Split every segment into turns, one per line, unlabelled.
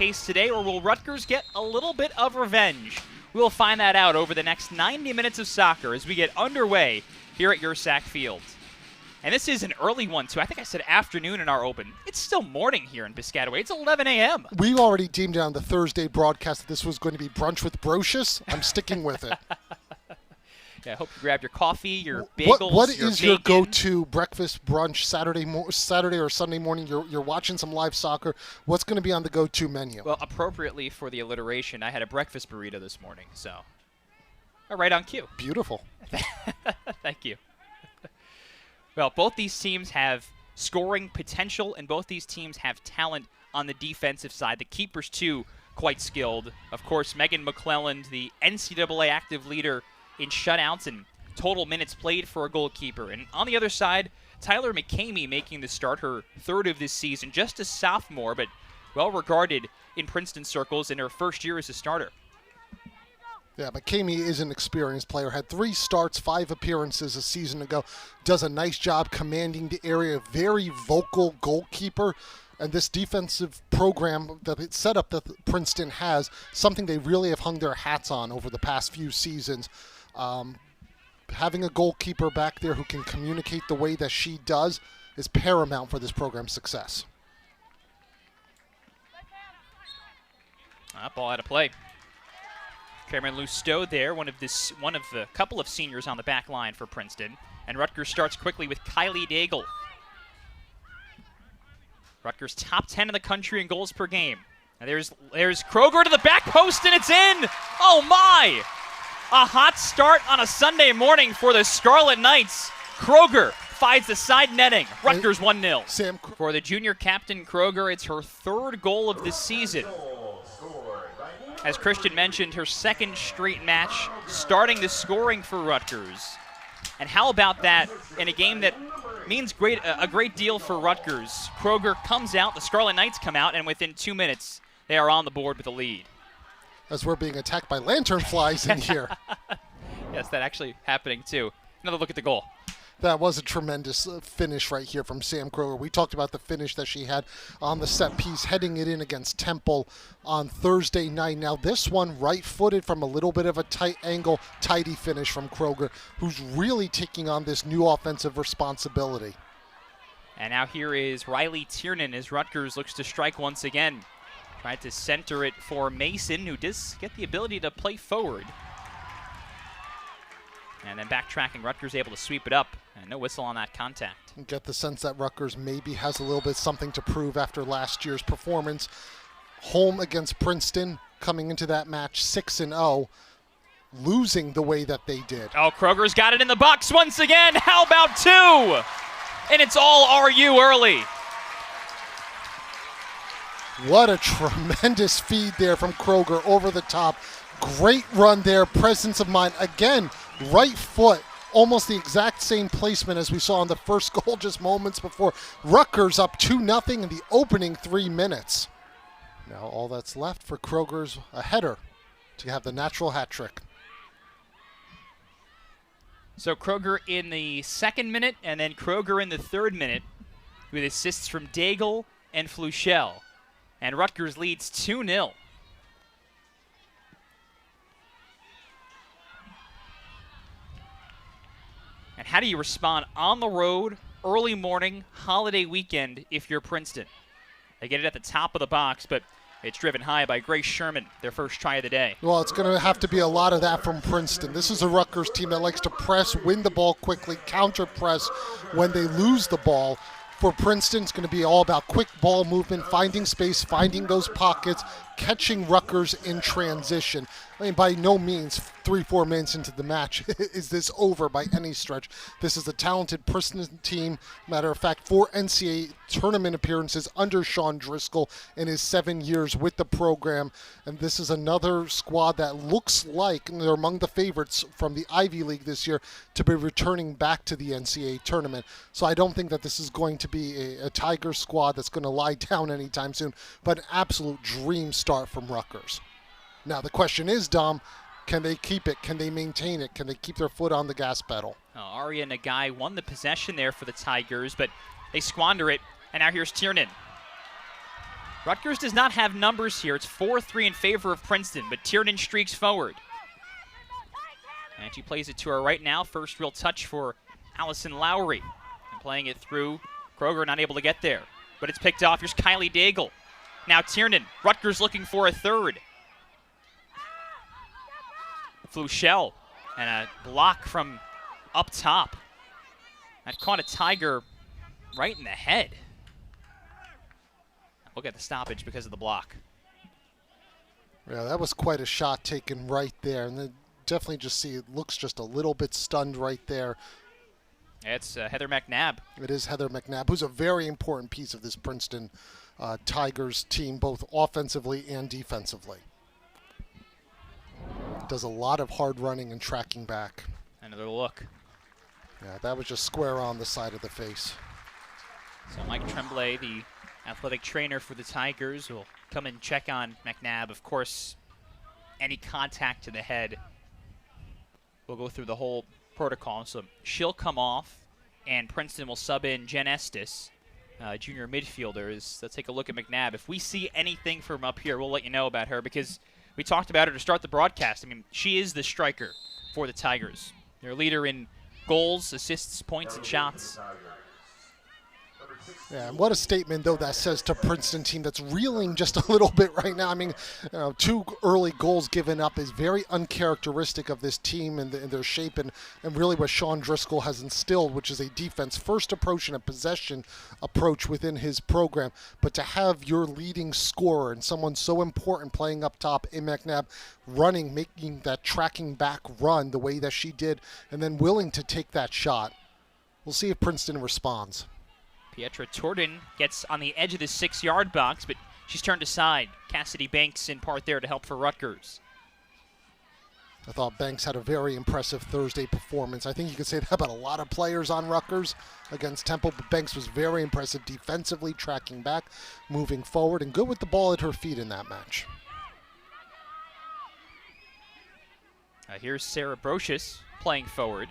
pace today, or will Rutgers get a little bit of revenge? We'll find that out over the next 90 minutes of soccer as we get underway here at Yersack Field. And this is an early one, too. I think I said afternoon in our open. It's still morning here in Piscataway. It's 11 a.m.
We already deemed on the Thursday broadcast that this was going to be brunch with brocious. I'm sticking with it.
Yeah, I hope you grabbed your coffee, your bagels,
What is your
bacon.
go-to breakfast brunch Saturday or Sunday morning? You're watching some live soccer. What's going to be on the go-to menu?
Well, appropriately for the alliteration, I had a breakfast burrito this morning, so right on cue.
Beautiful.
Thank you. Well, both these teams have scoring potential, and both these teams have talent on the defensive side. The keepers, too, quite skilled. Of course, Megan McClelland, the NCAA active leader in shutouts and total minutes played for a goalkeeper. And on the other side, Tyler McCamey making the start, her third of this season, just a sophomore, but well-regarded in Princeton circles in her first year as a starter.
Yeah, McCamey is an experienced player. Had 3 starts, 5 appearances a season ago. Does a nice job commanding the area. Very vocal goalkeeper. And this defensive program, the setup that Princeton has, something they really have hung their hats on over the past few seasons. Having a goalkeeper back there who can communicate the way that she does is paramount for this program's success.
Ball out of play. Cameron Lousteau there, one of the couple of seniors on the back line for Princeton. And Rutgers starts quickly with Kylie Daigle. Rutgers top 10 in the country in goals per game. And there's Kroger to the back post, and it's in! Oh my! A hot start on a Sunday morning for the Scarlet Knights. Kroger finds the side netting. Rutgers 1-0. For the junior captain Kroger, it's her 3rd goal of the season. As Christian mentioned, her 2nd straight match starting the scoring for Rutgers. And how about that in a game that means a great deal for Rutgers? Kroger comes out, the Scarlet Knights come out, and within 2 minutes, they are on the board with a lead.
As we're being attacked by lanternflies in here.
Yes, that actually happening too. Another look at the goal.
That was a tremendous finish right here from Sam Kroger. We talked about the finish that she had on the set piece, heading it in against Temple on Thursday night. Now this one right-footed from a little bit of a tight angle, tidy finish from Kroger, who's really taking on this new offensive responsibility.
And now here is Riley Tiernan as Rutgers looks to strike once again. Tried to center it for Mason, who does get the ability to play forward. And then backtracking, Rutgers able to sweep it up. And no whistle on that contact.
Get the sense that Rutgers maybe has a little bit something to prove after last year's performance. Home against Princeton, coming into that match 6-0, losing the way that they did.
Oh, Kroger's got it in the box once again. How about 2? And it's all RU early.
What a tremendous feed there from Kroger over the top. Great run there, presence of mind. Again, right foot, almost the exact same placement as we saw in the first goal just moments before. Rutgers up 2-0 in the opening 3 minutes. Now all that's left for Kroger's a header to have the natural hat trick.
So Kroger in the 2nd minute, and then Kroger in the 3rd minute with assists from Daigle and Fluchel. And Rutgers leads 2-0. And how do you respond on the road, early morning, holiday weekend if you're Princeton? They get it at the top of the box, but it's driven high by Grace Sherman, their first try of the day.
Well, it's going to have to be a lot of that from Princeton. This is a Rutgers team that likes to press, win the ball quickly, counter press when they lose the ball. For Princeton, it's going to be all about quick ball movement, finding space, finding those pockets, catching Rutgers in transition. I mean, by no means, 3-4 minutes into the match, is this over by any stretch. This is a talented Princeton team. Matter of fact, 4 NCAA tournament appearances under Sean Driscoll in his 7 years with the program. And this is another squad that looks like they're among the favorites from the Ivy League this year to be returning back to the NCAA tournament. So I don't think that this is going to be a Tiger squad that's going to lie down anytime soon, but an absolute dream start from Rutgers. Now the question is, Dom, can they keep it? Can they maintain it? Can they keep their foot on the gas pedal?
Aria Nagai won the possession there for the Tigers, but they squander it. And now here's Tiernan. Rutgers does not have numbers here. It's 4-3 in favor of Princeton, but Tiernan streaks forward. And she plays it to her right now. First real touch for Allison Lowry. And playing it through. Kroger not able to get there. But it's picked off. Here's Kylie Daigle. Now Tiernan. Rutgers looking for a third. Fluchel. And a block from up top. That caught a Tiger right in the head. We'll get the stoppage because of the block.
Yeah, that was quite a shot taken right there. And then definitely just see it looks just a little bit stunned right there.
It's Heather McNabb.
It is Heather McNabb, who's a very important piece of this Princeton Tigers team, both offensively and defensively. Does a lot of hard running and tracking back.
Another look.
Yeah, that was just square on the side of the face.
So Mike Tremblay, the athletic trainer for the Tigers, will come and check on McNabb. Of course, any contact to the head will go through the whole protocol. So she'll come off, and Princeton will sub in Jen Estes, junior midfielder. Let's take a look at McNabb. If we see anything from up here, we'll let you know about her, because we talked about her to start the broadcast. I mean, she is the striker for the Tigers. Their leader in goals, assists, points, and shots.
Yeah, and what a statement, though, that says to Princeton team that's reeling just a little bit right now. I mean, 2 early goals given up is very uncharacteristic of this team and their shape and really what Sean Driscoll has instilled, which is a defense-first approach and a possession approach within his program. But to have your leading scorer and someone so important playing up top in McNabb, running, making that tracking back run the way that she did, and then willing to take that shot. We'll see if Princeton responds.
Pietra Torden gets on the edge of the 6-yard box, but she's turned aside. Cassidy Banks in part there to help for Rutgers.
I thought Banks had a very impressive Thursday performance. I think you could say that about a lot of players on Rutgers against Temple, but Banks was very impressive defensively, tracking back, moving forward, and good with the ball at her feet in that match.
Here's Sarah Brocious playing forward.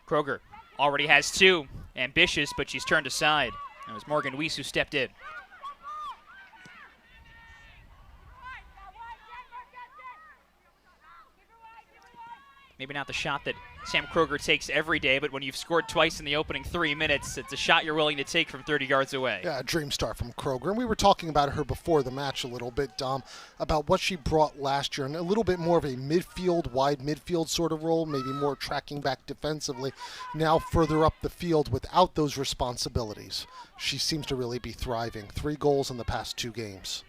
Kroger already has 2. Ambitious, but she's turned aside. It was Morgan Weiss who stepped in. Maybe not the shot that Sam Kroger takes every day, but when you've scored twice in the opening 3 minutes, it's a shot you're willing to take from 30 yards away.
Yeah, a dream start from Kroger. And we were talking about her before the match a little bit, Dom, about what she brought last year, and a little bit more of a wide midfield sort of role, maybe more tracking back defensively. Now further up the field without those responsibilities. She seems to really be thriving. 3 goals in the past 2 games.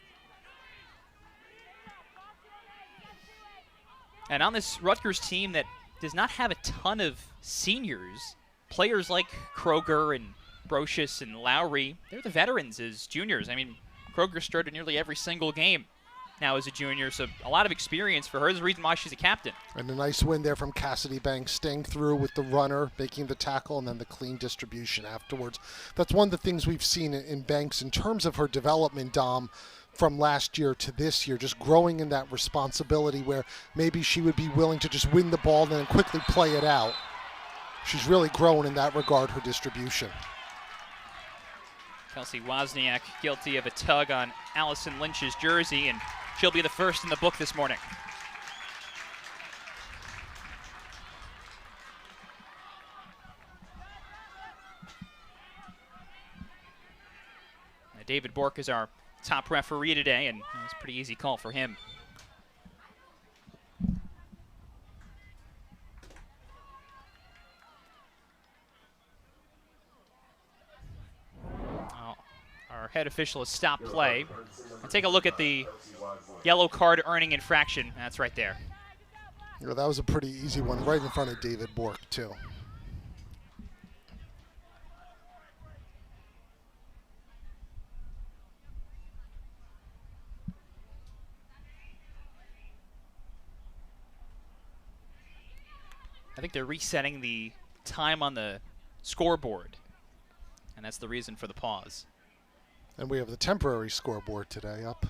And on this Rutgers team that does not have a ton of seniors, players like Kroger and Brocious and Lowry, they're the veterans as juniors. I mean, Kroger started nearly every single game now as a junior, so a lot of experience for her. There's a reason why she's a captain.
And a nice win there from Cassidy Banks, staying through with the runner, making the tackle, and then the clean distribution afterwards. That's one of the things we've seen in Banks in terms of her development, Dom, from last year to this year, just growing in that responsibility where maybe she would be willing to just win the ball and then quickly play it out. She's really grown in that regard, her distribution.
Kelsey Wozniak guilty of a tug on Allison Lynch's jersey, and she'll be the first in the book this morning. David Bork is our top referee today, and it was a pretty easy call for him. Our head official has stopped play. And take a look at the yellow card earning infraction. That's right there.
Yeah, that was a pretty easy one, right in front of David Bork, too.
I think they're resetting the time on the scoreboard, and that's the reason for the pause.
And we have the temporary scoreboard today up.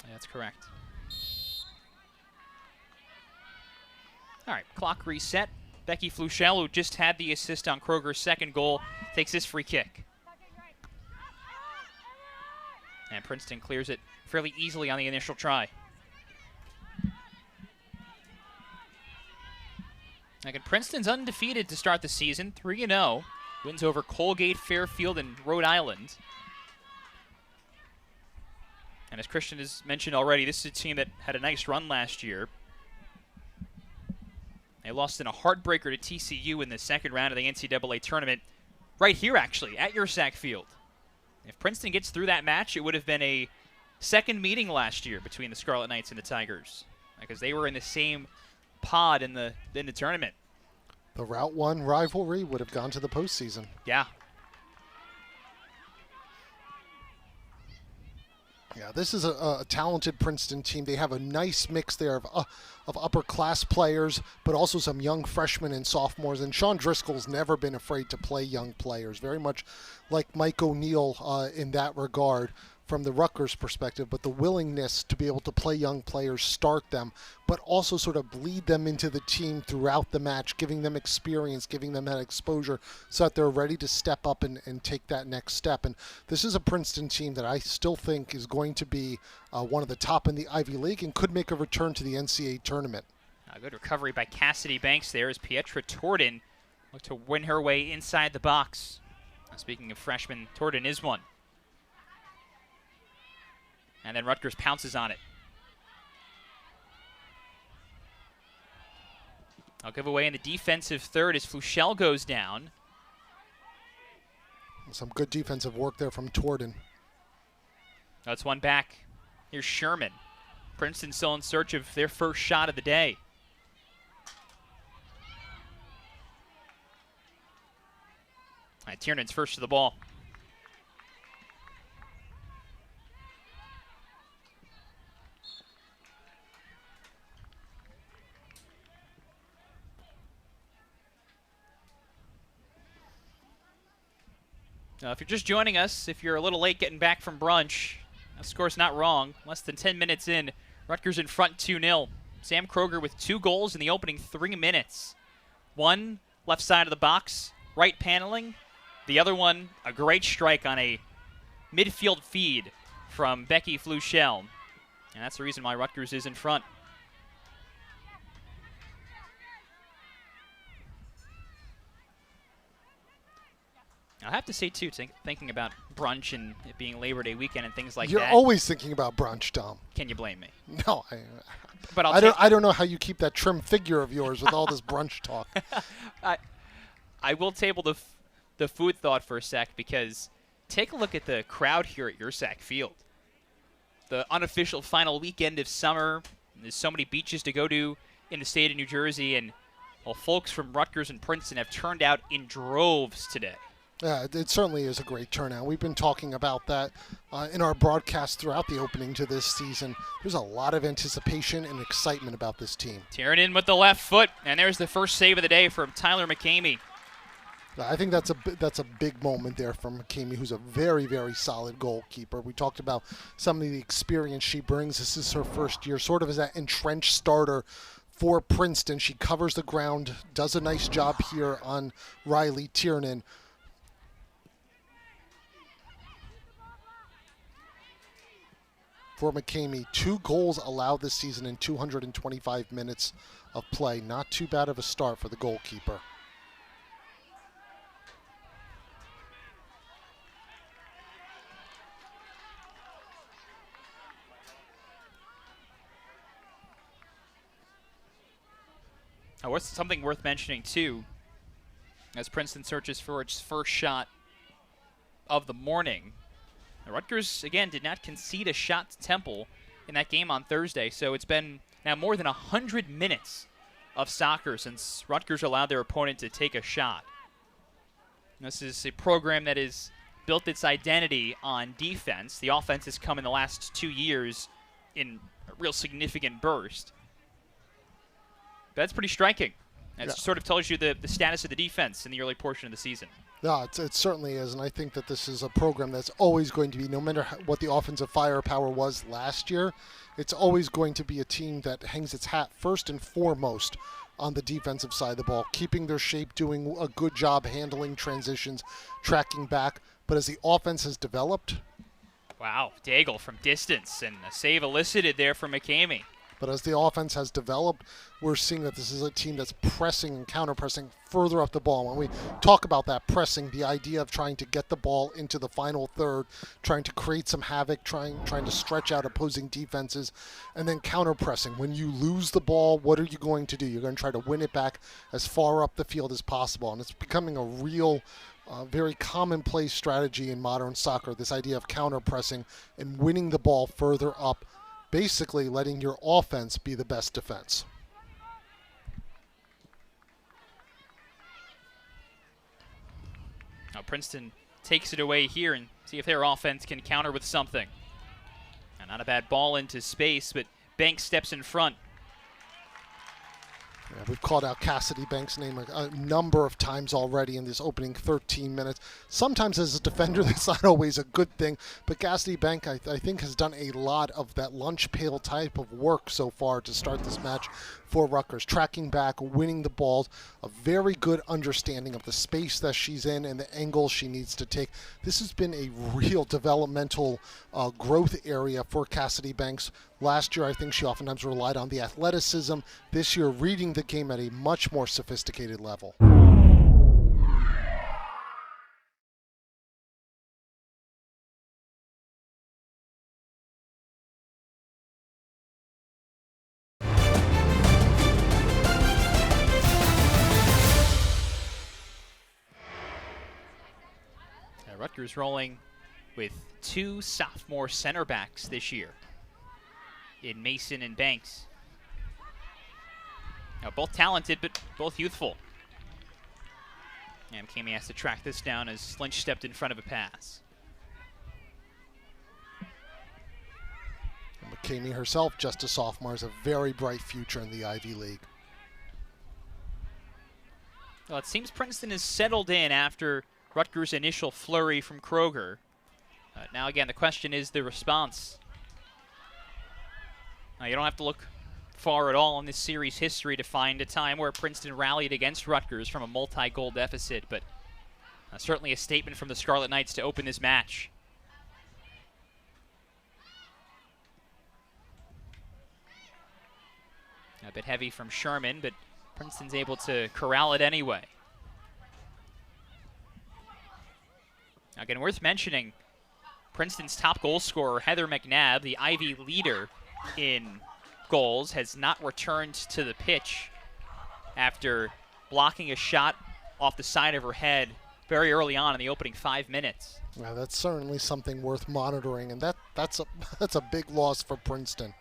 Yeah, that's correct. All right, clock reset. Becky Fluchel, who just had the assist on Kroger's second goal, takes this free kick. And Princeton clears it fairly easily on the initial try. Again, Princeton's undefeated to start the season, 3-0. Wins over Colgate, Fairfield, and Rhode Island. And as Christian has mentioned already, this is a team that had a nice run last year. They lost in a heartbreaker to TCU in the second round of the NCAA tournament. Right here, actually, at your Sack Field. If Princeton gets through that match, it would have been a second meeting last year between the Scarlet Knights and the Tigers, because they were in the same pod in the tournament.
The Route 1 rivalry would have gone to the postseason.
Yeah.
Yeah, this is a talented Princeton team. They have a nice mix there of upper-class players, but also some young freshmen and sophomores. And Sean Driscoll's never been afraid to play young players, very much like Mike O'Neill in that regard from the Rutgers perspective, but the willingness to be able to play young players, start them, but also sort of bleed them into the team throughout the match, giving them experience, giving them that exposure so that they're ready to step up and take that next step. And this is a Princeton team that I still think is going to be one of the top in the Ivy League and could make a return to the NCAA tournament.
A good recovery by Cassidy Banks there as Pietra Torden looked to win her way inside the box. Speaking of freshmen, Torden is one. And then Rutgers pounces on it. I'll give away in the defensive third as Fluchel goes down.
Some good defensive work there from Torden.
That's one back. Here's Sherman. Princeton still in search of their first shot of the day. All right, Tiernan's first to the ball. If you're just joining us, if you're a little late getting back from brunch, that score's not wrong. Less than 10 minutes in, Rutgers in front 2-0. Sam Kroger with 2 goals in the opening 3 minutes. One, left side of the box, right paneling. The other one, a great strike on a midfield feed from Becky Fluchel. And that's the reason why Rutgers is in front. I have to say, too, thinking about brunch and it being Labor Day weekend and things like
You're
that.
You're always thinking about brunch, Tom.
Can you blame me?
No.
But
I don't know how you keep that trim figure of yours with all this brunch talk.
I will table the food thought for a sec, because take a look at the crowd here at your Sack Field. The unofficial final weekend of summer. There's so many beaches to go to in the state of New Jersey, and well, folks from Rutgers and Princeton have turned out in droves today.
Yeah, it certainly is a great turnout. We've been talking about that in our broadcast throughout the opening to this season. There's a lot of anticipation and excitement about this team.
Tearing in with the left foot, and there's the first save of the day from Tyler McCamey.
I think that's a big moment there from McCamey, who's a very, very solid goalkeeper. We talked about some of the experience she brings. This is her first year, sort of as that entrenched starter for Princeton. She covers the ground, does a nice job here on Riley Tiernan. For McCamey, 2 goals allowed this season in 225 minutes of play. Not too bad of a start for the goalkeeper.
What's something worth mentioning, too, as Princeton searches for its first shot of the morning. Rutgers, again, did not concede a shot to Temple in that game on Thursday, so it's been now more than 100 minutes of soccer since Rutgers allowed their opponent to take a shot. This is a program that has built its identity on defense. The offense has come in the last 2 years in a real significant burst. That's pretty striking. That sort of tells you the status of the defense in the early portion of the season.
No, it certainly is, and I think that this is a program that's always going to be, no matter what the offensive firepower was last year, it's always going to be a team that hangs its hat first and foremost on the defensive side of the ball, keeping their shape, doing a good job handling transitions, tracking back. But as the offense has developed,
Wow, Daigle from distance, and a save elicited there from McCamey.
But as the offense has developed, we're seeing that this is a team that's pressing and counter-pressing further up the ball. When we talk about that pressing, the idea of trying to get the ball into the final third, trying to create some havoc, trying to stretch out opposing defenses, and then counter-pressing. When you lose the ball, what are you going to do? You're going to try to win it back as far up the field as possible. And it's becoming a real very commonplace strategy in modern soccer, this idea of counter-pressing and winning the ball further up, basically letting your offense be the best defense.
Now Princeton takes it away here and see if their offense can counter with something. And not a bad ball into space, but Banks steps in front.
Yeah, we've called out Cassidy Banks' name a number of times already in this opening 13 minutes. Sometimes as a defender, that's not always a good thing, but Cassidy Banks, I think, has done a lot of that lunch pail type of work so far to start this match for Rutgers. Tracking back, winning the balls, a very good understanding of the space that she's in and the angles she needs to take. This has been a real developmental growth area for Cassidy Banks. Last year, I think she oftentimes relied on the athleticism. This year, reading the game at a much more sophisticated level.
Rutgers rolling with two sophomore center backs this year in Mason and Banks. Now, both talented, but both youthful. And McCamey has to track this down as Lynch stepped in front of a pass.
And McCamey herself, just a sophomore, has a very bright future in the Ivy League.
Well, it seems Princeton is settled in after Rutgers' initial flurry from Kroger. Now again, the question is the response. Now, you don't have to look far at all in this series history to find a time where Princeton rallied against Rutgers from a multi-goal deficit, but certainly a statement from the Scarlet Knights to open this match. A bit heavy from Sherman, but Princeton's able to corral it anyway. Again, worth mentioning, Princeton's top goal scorer, Heather McNabb, the Ivy leader in goals, has not returned to the pitch after blocking a shot off the side of her head very early on in the opening 5 minutes.
Yeah, that's certainly something worth monitoring, and that's a big loss for Princeton.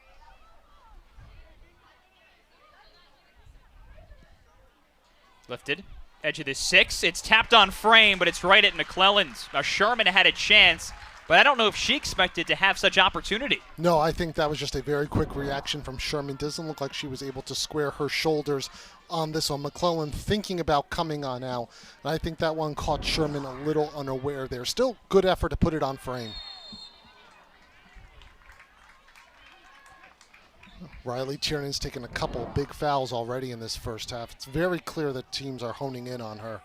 Lifted. Edge of the 6. It's tapped on frame, but it's right at McClellan's. Now, Sherman had a chance, but I don't know if she expected to have such opportunity.
No, I think that was just a very quick reaction from Sherman. Doesn't look like she was able to square her shoulders on this one. McClellan thinking about coming on out, and I think that one caught Sherman a little unaware there. Still good effort to put it on frame. Riley Tiernan's taken a couple big fouls already in this first half. It's very clear that teams are honing in on her.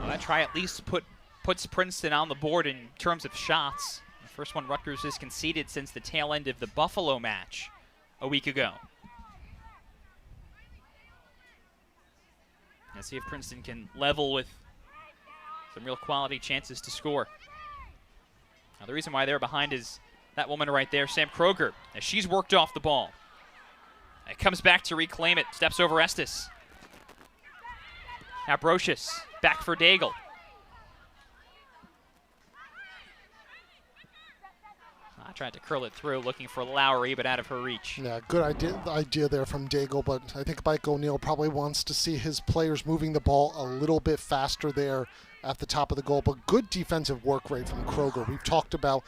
Well, that try at least puts Princeton on the board in terms of shots. The first one Rutgers has conceded since the tail end of the Buffalo match a week ago. Let's see if Princeton can level with some real quality chances to score. Now, the reason why they're behind is that woman right there, Sam Kroger, as she's worked off the ball. It comes back to reclaim it, steps over Estes. Now Brocious, back for Daigle. I tried to curl it through, looking for Lowry, but out of her reach.
Yeah, good idea there from Daigle, but I think Mike O'Neill probably wants to see his players moving the ball a little bit faster there at the top of the goal. But good defensive work rate from Kroger. We've talked about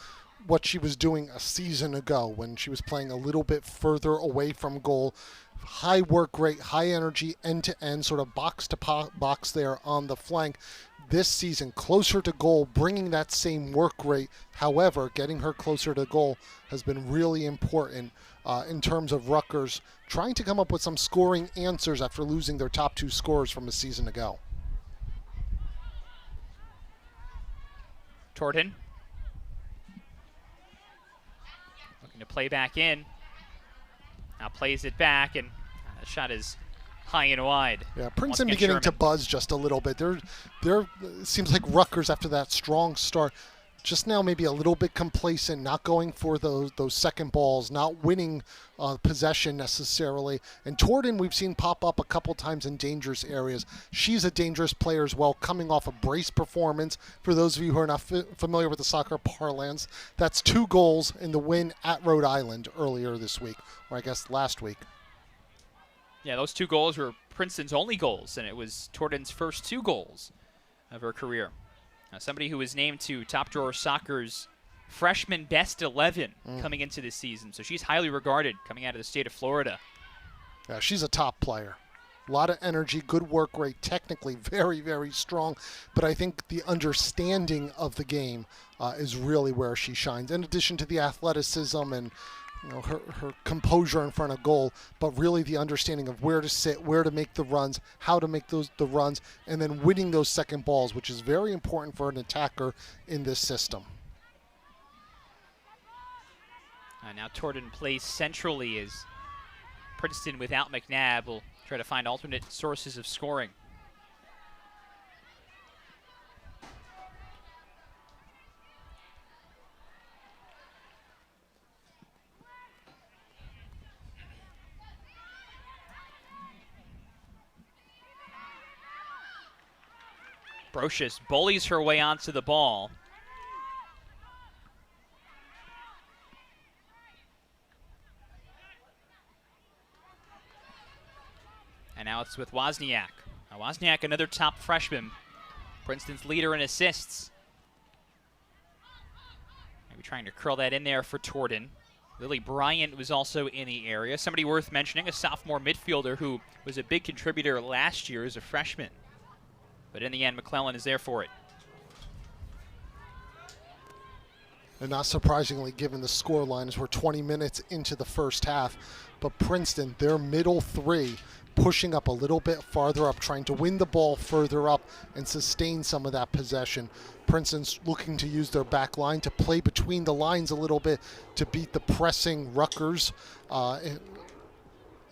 what she was doing a season ago when she was playing a little bit further away from goal. High work rate, high energy, end-to-end, sort of box-to-box there on the flank. this season closer to goal, bringing that same work rate. However, getting her closer to goal has been really important in terms of Rutgers trying to come up with some scoring answers after losing their top 2 scorers from a season ago.
Torton looking to play back in. Now plays it back, and the shot is high and wide.
Yeah, Princeton beginning to buzz just a little bit. It seems like Rutgers, after that strong start, just now maybe a little bit complacent, not going for those second balls, not winning possession necessarily. And Torton, we've seen pop up a couple times in dangerous areas. She's a dangerous player as well, coming off a brace performance. For those of you who are not familiar with the soccer parlance, that's 2 goals in the win at Rhode Island earlier this week, or I guess last week.
Yeah, those 2 goals were Princeton's only goals, and it was Torton's first 2 goals of her career. Now, somebody who was named to Top Drawer Soccer's freshman best 11 coming into this season, so she's highly regarded coming out of the state of Florida.
Yeah, she's a top player. A lot of energy, good work rate, technically very, very strong. But I think the understanding of the game is really where she shines, in addition to the athleticism and her composure in front of goal, but really the understanding of where to sit, where to make the runs, how to make the runs, and then winning those second balls, which is very important for an attacker in this system.
Now Torton plays centrally as Princeton, without McNabb, will try to find alternate sources of scoring. Brocious bullies her way onto the ball. And now it's with Wozniak. Now Wozniak, another top freshman. Princeton's leader in assists. Maybe trying to curl that in there for Torton. Lily Bryant was also in the area. Somebody worth mentioning, a sophomore midfielder who was a big contributor last year as a freshman. But in the end, McClellan is there for it.
And not surprisingly, given the score line, as we're 20 minutes into the first half. But Princeton, their middle 3, pushing up a little bit farther up, trying to win the ball further up and sustain some of that possession. Princeton's looking to use their back line to play between the lines a little bit to beat the pressing Rutgers, and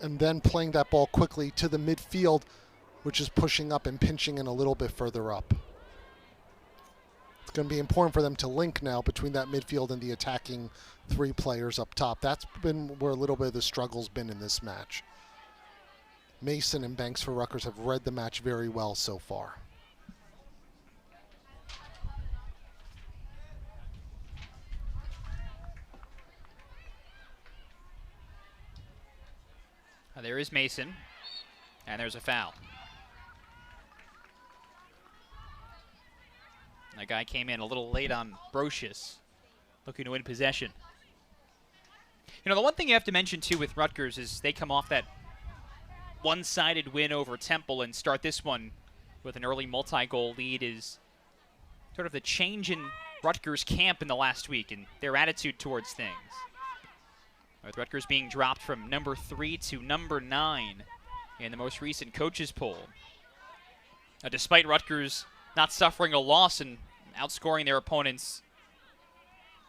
then playing that ball quickly to the midfield, which is pushing up and pinching in a little bit further up. It's going to be important for them to link now between that midfield and the attacking 3 players up top. That's been where a little bit of the struggle's been in this match. Mason and Banks for Rutgers have read the match very well so far.
There is Mason, and there's a foul. That guy came in a little late on Brocious, looking to win possession. You know, the one thing you have to mention, too, with Rutgers is they come off that one-sided win over Temple and start this one with an early multi-goal lead is sort of the change in Rutgers camp in the last week and their attitude towards things. With Rutgers being dropped from number 3 to number 9 in the most recent coaches poll. Despite Rutgers not suffering a loss and outscoring their opponents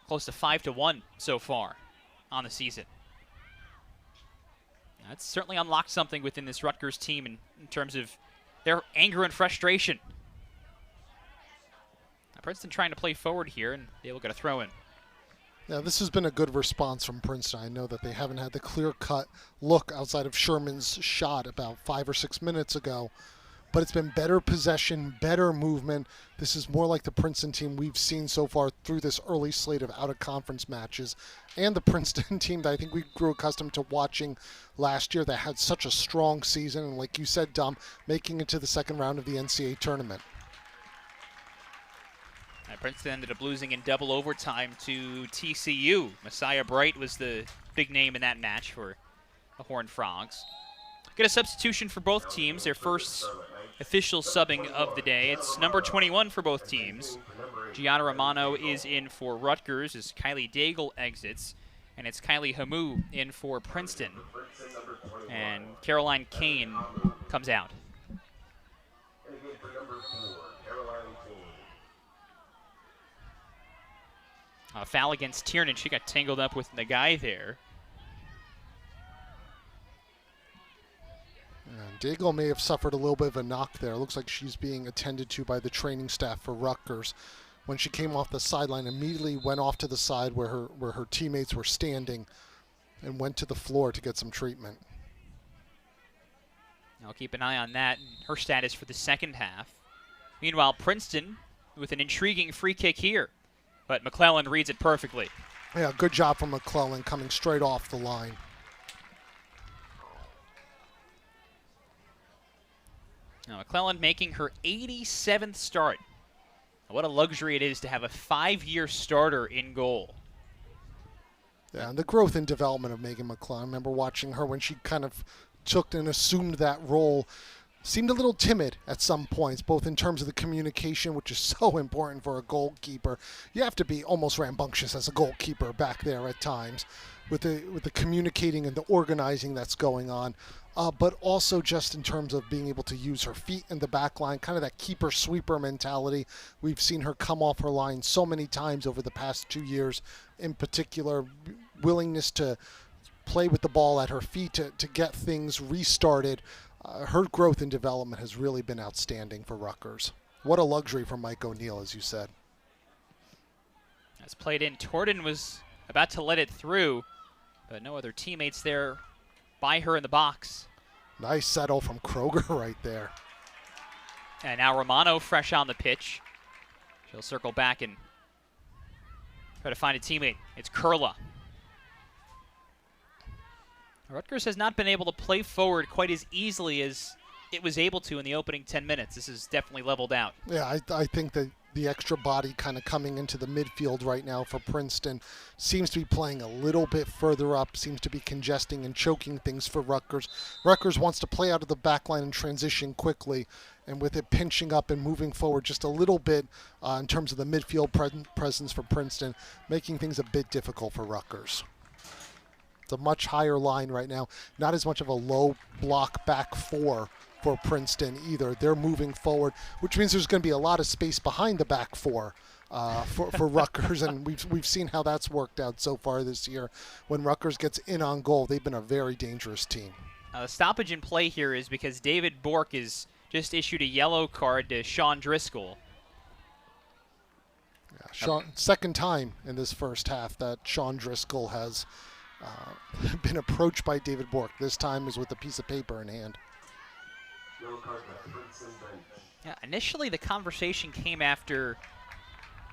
close to 5-1 so far on the season. That's certainly unlocked something within this Rutgers team in terms of their anger and frustration. Now, Princeton trying to play forward here, and they will get a throw in.
Yeah, this has been a good response from Princeton. I know that they haven't had the clear-cut look outside of Sherman's shot about 5 or 6 minutes ago, but it's been better possession, better movement. This is more like the Princeton team we've seen so far through this early slate of out-of-conference matches, and the Princeton team that I think we grew accustomed to watching last year that had such a strong season, and like you said, Dom, making it to the second round of the NCAA tournament.
Princeton ended up losing in double overtime to TCU. Messiah Bright was the big name in that match for the Horned Frogs. Get a substitution for both teams. Their first official subbing of the day. It's number 21 for both teams. Gianna Romano is in for Rutgers as Kylie Daigle exits, and it's Kylie Hamu in for Princeton. And Caroline Kane comes out. A foul against Tiernan. She got tangled up with the guy there.
And Daigle may have suffered a little bit of a knock there. It looks like she's being attended to by the training staff for Rutgers. When she came off the sideline, immediately went off to the side where her teammates were standing and went to the floor to get some treatment.
I'll keep an eye on that and her status for the second half. Meanwhile, Princeton with an intriguing free kick here, but McClellan reads it perfectly.
Yeah, good job from McClellan coming straight off the line.
Now, McClellan making her 87th start. What a luxury it is to have a 5-year starter in goal.
Yeah, and the growth and development of Megan McClellan. I remember watching her when she kind of took and assumed that role. Seemed a little timid at some points, both in terms of the communication, which is so important for a goalkeeper. You have to be almost rambunctious as a goalkeeper back there at times with the communicating and the organizing that's going on. But also just in terms of being able to use her feet in the back line, kind of that keeper-sweeper mentality. We've seen her come off her line so many times over the past 2 years. In particular, willingness to play with the ball at her feet to get things restarted. Her growth and development has really been outstanding for Rutgers. What a luxury for Mike O'Neill, as you said.
That's played in. Torden was about to let it through, but no other teammates there by her in the box.
Nice settle from Kroger right there.
And now Romano fresh on the pitch. She'll circle back and try to find a teammate. It's Kurla. Rutgers has not been able to play forward quite as easily as it was able to in the opening 10 minutes. This is definitely leveled out.
Yeah, I think that the extra body kind of coming into the midfield right now for Princeton seems to be playing a little bit further up, seems to be congesting and choking things for Rutgers. Rutgers wants to play out of the back line and transition quickly, and with it pinching up and moving forward just a little bit in terms of the midfield presence for Princeton, making things a bit difficult for Rutgers. It's a much higher line right now, not as much of a low block back four for Princeton either. They're moving forward, which means there's going to be a lot of space behind the back four for Rutgers, and we've seen how that's worked out so far this year. When Rutgers gets in on goal, they've been a very dangerous team.
The stoppage in play here is because David Bork is just issued a yellow card to Sean Driscoll.
Yeah, second time in this first half that Sean Driscoll has been approached by David Bork. This time is with a piece of paper in hand.
Yeah, initially the conversation came after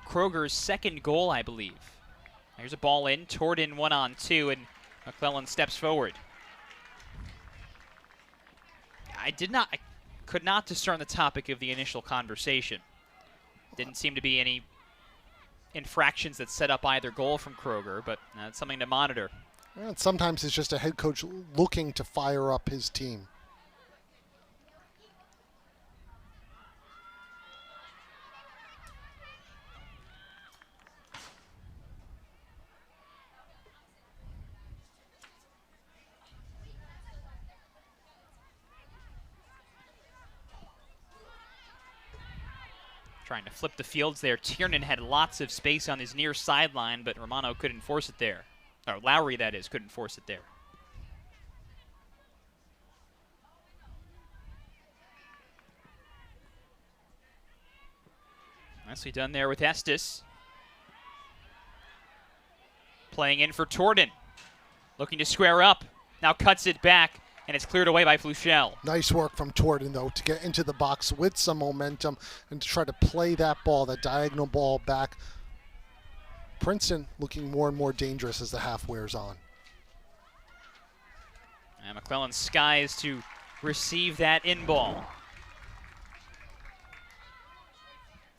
Kroger's second goal, I believe. Here's a ball in, Torden 1-on-2, and McClellan steps forward. I could not discern the topic of the initial conversation. Didn't seem to be any infractions that set up either goal from Kroger, but that's something to monitor.
And sometimes it's just a head coach looking to fire up his team.
Trying to flip the fields there. Tiernan had lots of space on his near sideline, but Romano couldn't force it there. Or Lowry, that is, couldn't force it there. Nicely done there with Estes. Playing in for Torden. Looking to square up. Now cuts it back, and it's cleared away by Fleuchel.
Nice work from Torden, though, to get into the box with some momentum and to try to play that ball, that diagonal ball back. Princeton looking more and more dangerous as the half wears on.
And McClellan skies to receive that in ball.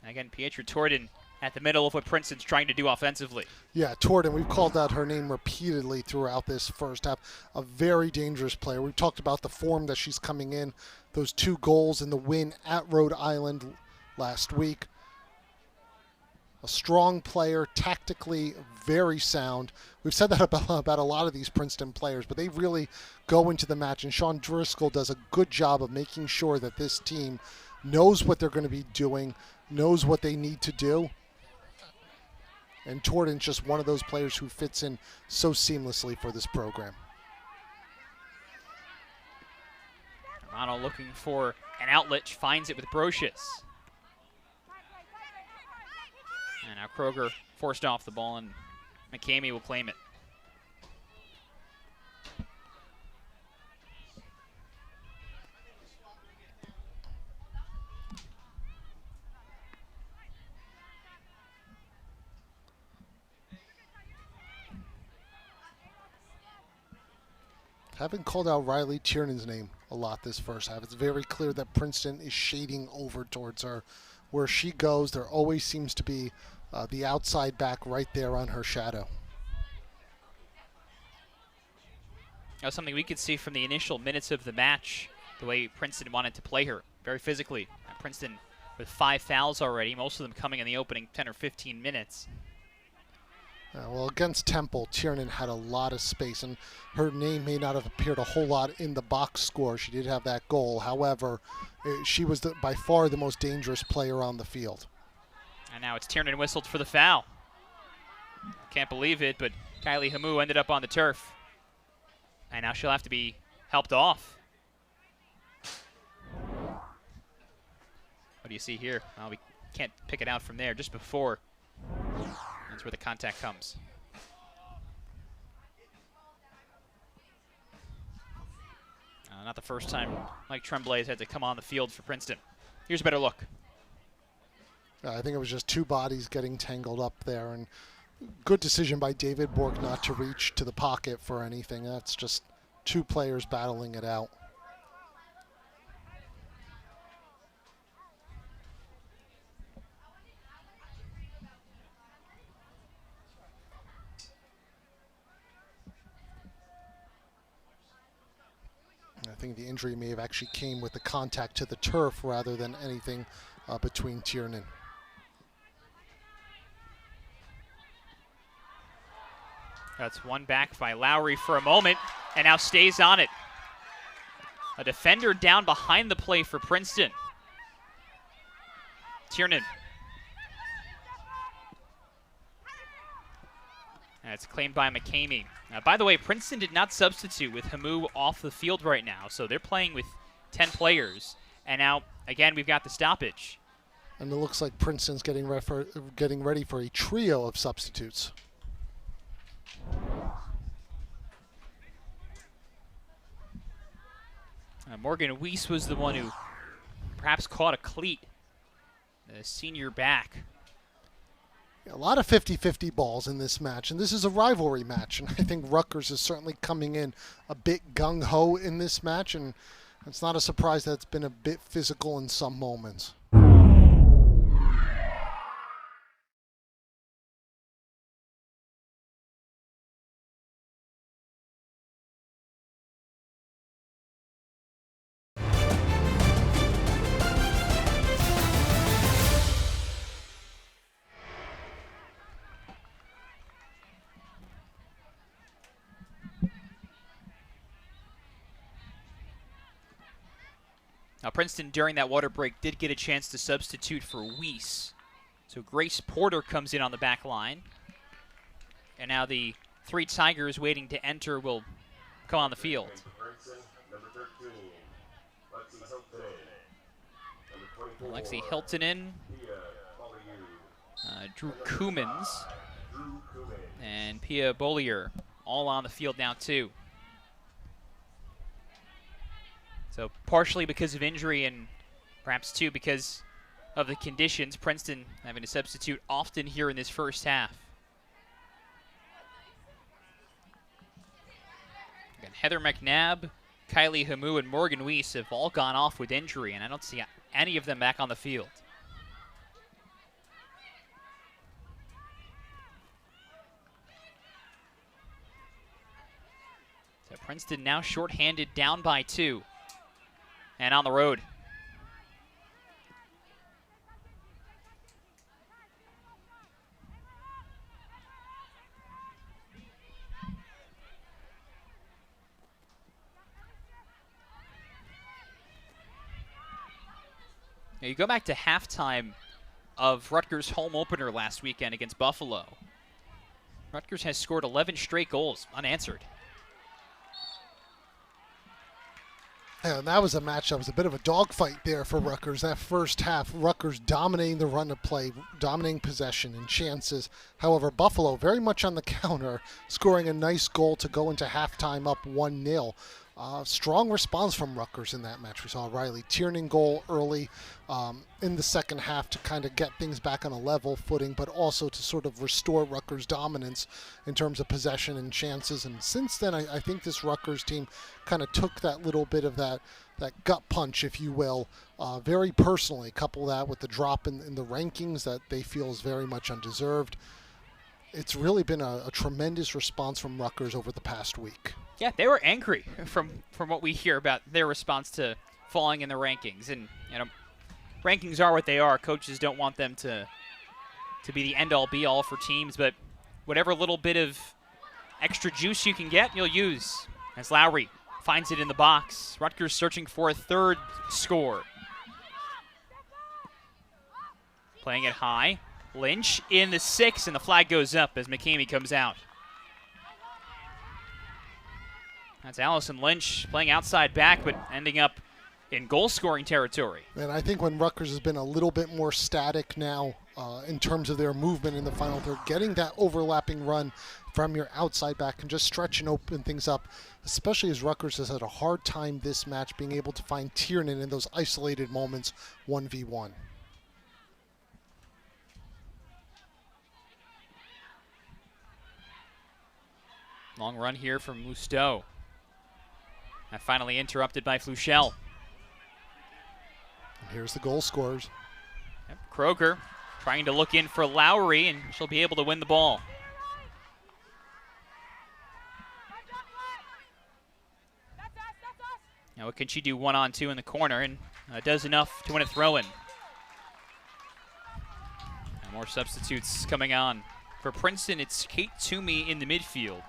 Again, Pietra Torden at the middle of what Princeton's trying to do offensively.
Yeah, Torden, we've called out her name repeatedly throughout this first half. A very dangerous player. We've talked about the form that she's coming in those 2 goals in the win at Rhode Island last week. A strong player, tactically very sound. We've said that about a lot of these Princeton players, but they really go into the match, and Sean Driscoll does a good job of making sure that this team knows what they're going to be doing, knows what they need to do. And Torden's just one of those players who fits in so seamlessly for this program.
Romano looking for an outlet, finds it with Brocious. And now Kroger forced off the ball, and McCamey will claim it.
Haven't called out Riley Tiernan's name a lot this first half. It's very clear that Princeton is shading over towards her. Where she goes, there always seems to be the outside back right there on her shadow.
That was something we could see from the initial minutes of the match, the way Princeton wanted to play her, very physically. Princeton with 5 fouls already, most of them coming in the opening 10 or 15 minutes.
Well, against Temple, Tiernan had a lot of space, and her name may not have appeared a whole lot in the box score. She did have that goal. However, she was by far the most dangerous player on the field.
And now it's Tiernan whistled for the foul. Can't believe it, but Kylie Hamu ended up on the turf. And now she'll have to be helped off. What do you see here? Well, we can't pick it out from there. Just before, that's where the contact comes. Not the first time Mike Tremblay has had to come on the field for Princeton. Here's a better look.
I think it was just 2 bodies getting tangled up there, and good decision by David Bork not to reach to the pocket for anything. That's just 2 players battling it out. I think the injury may have actually came with the contact to the turf rather than anything between Tiernan.
That's one back by Lowry for a moment, and now stays on it. A defender down behind the play for Princeton. Tiernan. That's claimed by McCamey. By the way, Princeton did not substitute with Hamu off the field right now, so they're playing with 10 players. And now, again, we've got the stoppage.
And it looks like Princeton's getting ready for a trio of substitutes.
Morgan Weiss was the one who perhaps caught a cleat, the senior back.
A lot of 50-50 balls in this match, and this is a rivalry match, and I think Rutgers is certainly coming in a bit gung-ho in this match, and it's not a surprise that it's been a bit physical in some moments.
Now, Princeton, during that water break, did get a chance to substitute for Weiss. So Grace Porter comes in on the back line. And now the 3 Tigers waiting to enter will come on the field. Lexi Hilton in. Drew Coomans. And Pia Bollier all on the field now, too. So partially because of injury and perhaps too because of the conditions, Princeton having to substitute often here in this first half. Again, Heather McNabb, Kylie Hamu, and Morgan Weiss have all gone off with injury, and I don't see any of them back on the field. So Princeton now shorthanded, down by 2. and on the road. Now you go back to halftime of Rutgers' home opener last weekend against Buffalo. Rutgers has scored 11 straight goals unanswered.
Yeah, and that was a match that was a bit of a dogfight there for Rutgers. That first half, Rutgers dominating the run of play, dominating possession and chances. However, Buffalo very much on the counter, scoring a nice goal to go into halftime up 1-0. Strong response from Rutgers in that match. We saw Riley Tiernan goal early in the second half to kind of get things back on a level footing, but also to sort of restore Rutgers' dominance in terms of possession and chances. And since then, I think this Rutgers team kind of took that little bit of that gut punch, if you will, very personally. Couple that with the drop in the rankings that they feel is very much undeserved. It's really been a tremendous response from Rutgers over the past week.
Yeah, they were angry from what we hear about their response to falling in the rankings. And, you know, rankings are what they are. Coaches don't want them to be the end-all, be-all for teams, but whatever little bit of extra juice you can get, you'll use. As Lowry finds it in the box. Rutgers searching for a third score. Playing it high. Lynch in the 6, and the flag goes up as McCamey comes out. That's Allison Lynch playing outside back, but ending up in goal-scoring territory.
And I think when Rutgers has been a little bit more static now in terms of their movement in the final third, getting that overlapping run from your outside back and just stretch and open things up, especially as Rutgers has had a hard time this match being able to find Tiernan in those isolated moments 1v1.
Long run here from Musto. That finally interrupted by Fluchel.
And here's the goal scorers.
Yep, Kroger trying to look in for Lowry, and she'll be able to win the ball. Now what can she do 1-on-2 in the corner, and does enough to win a throw-in. More substitutes coming on. For Princeton, it's Kate Toomey in the midfield.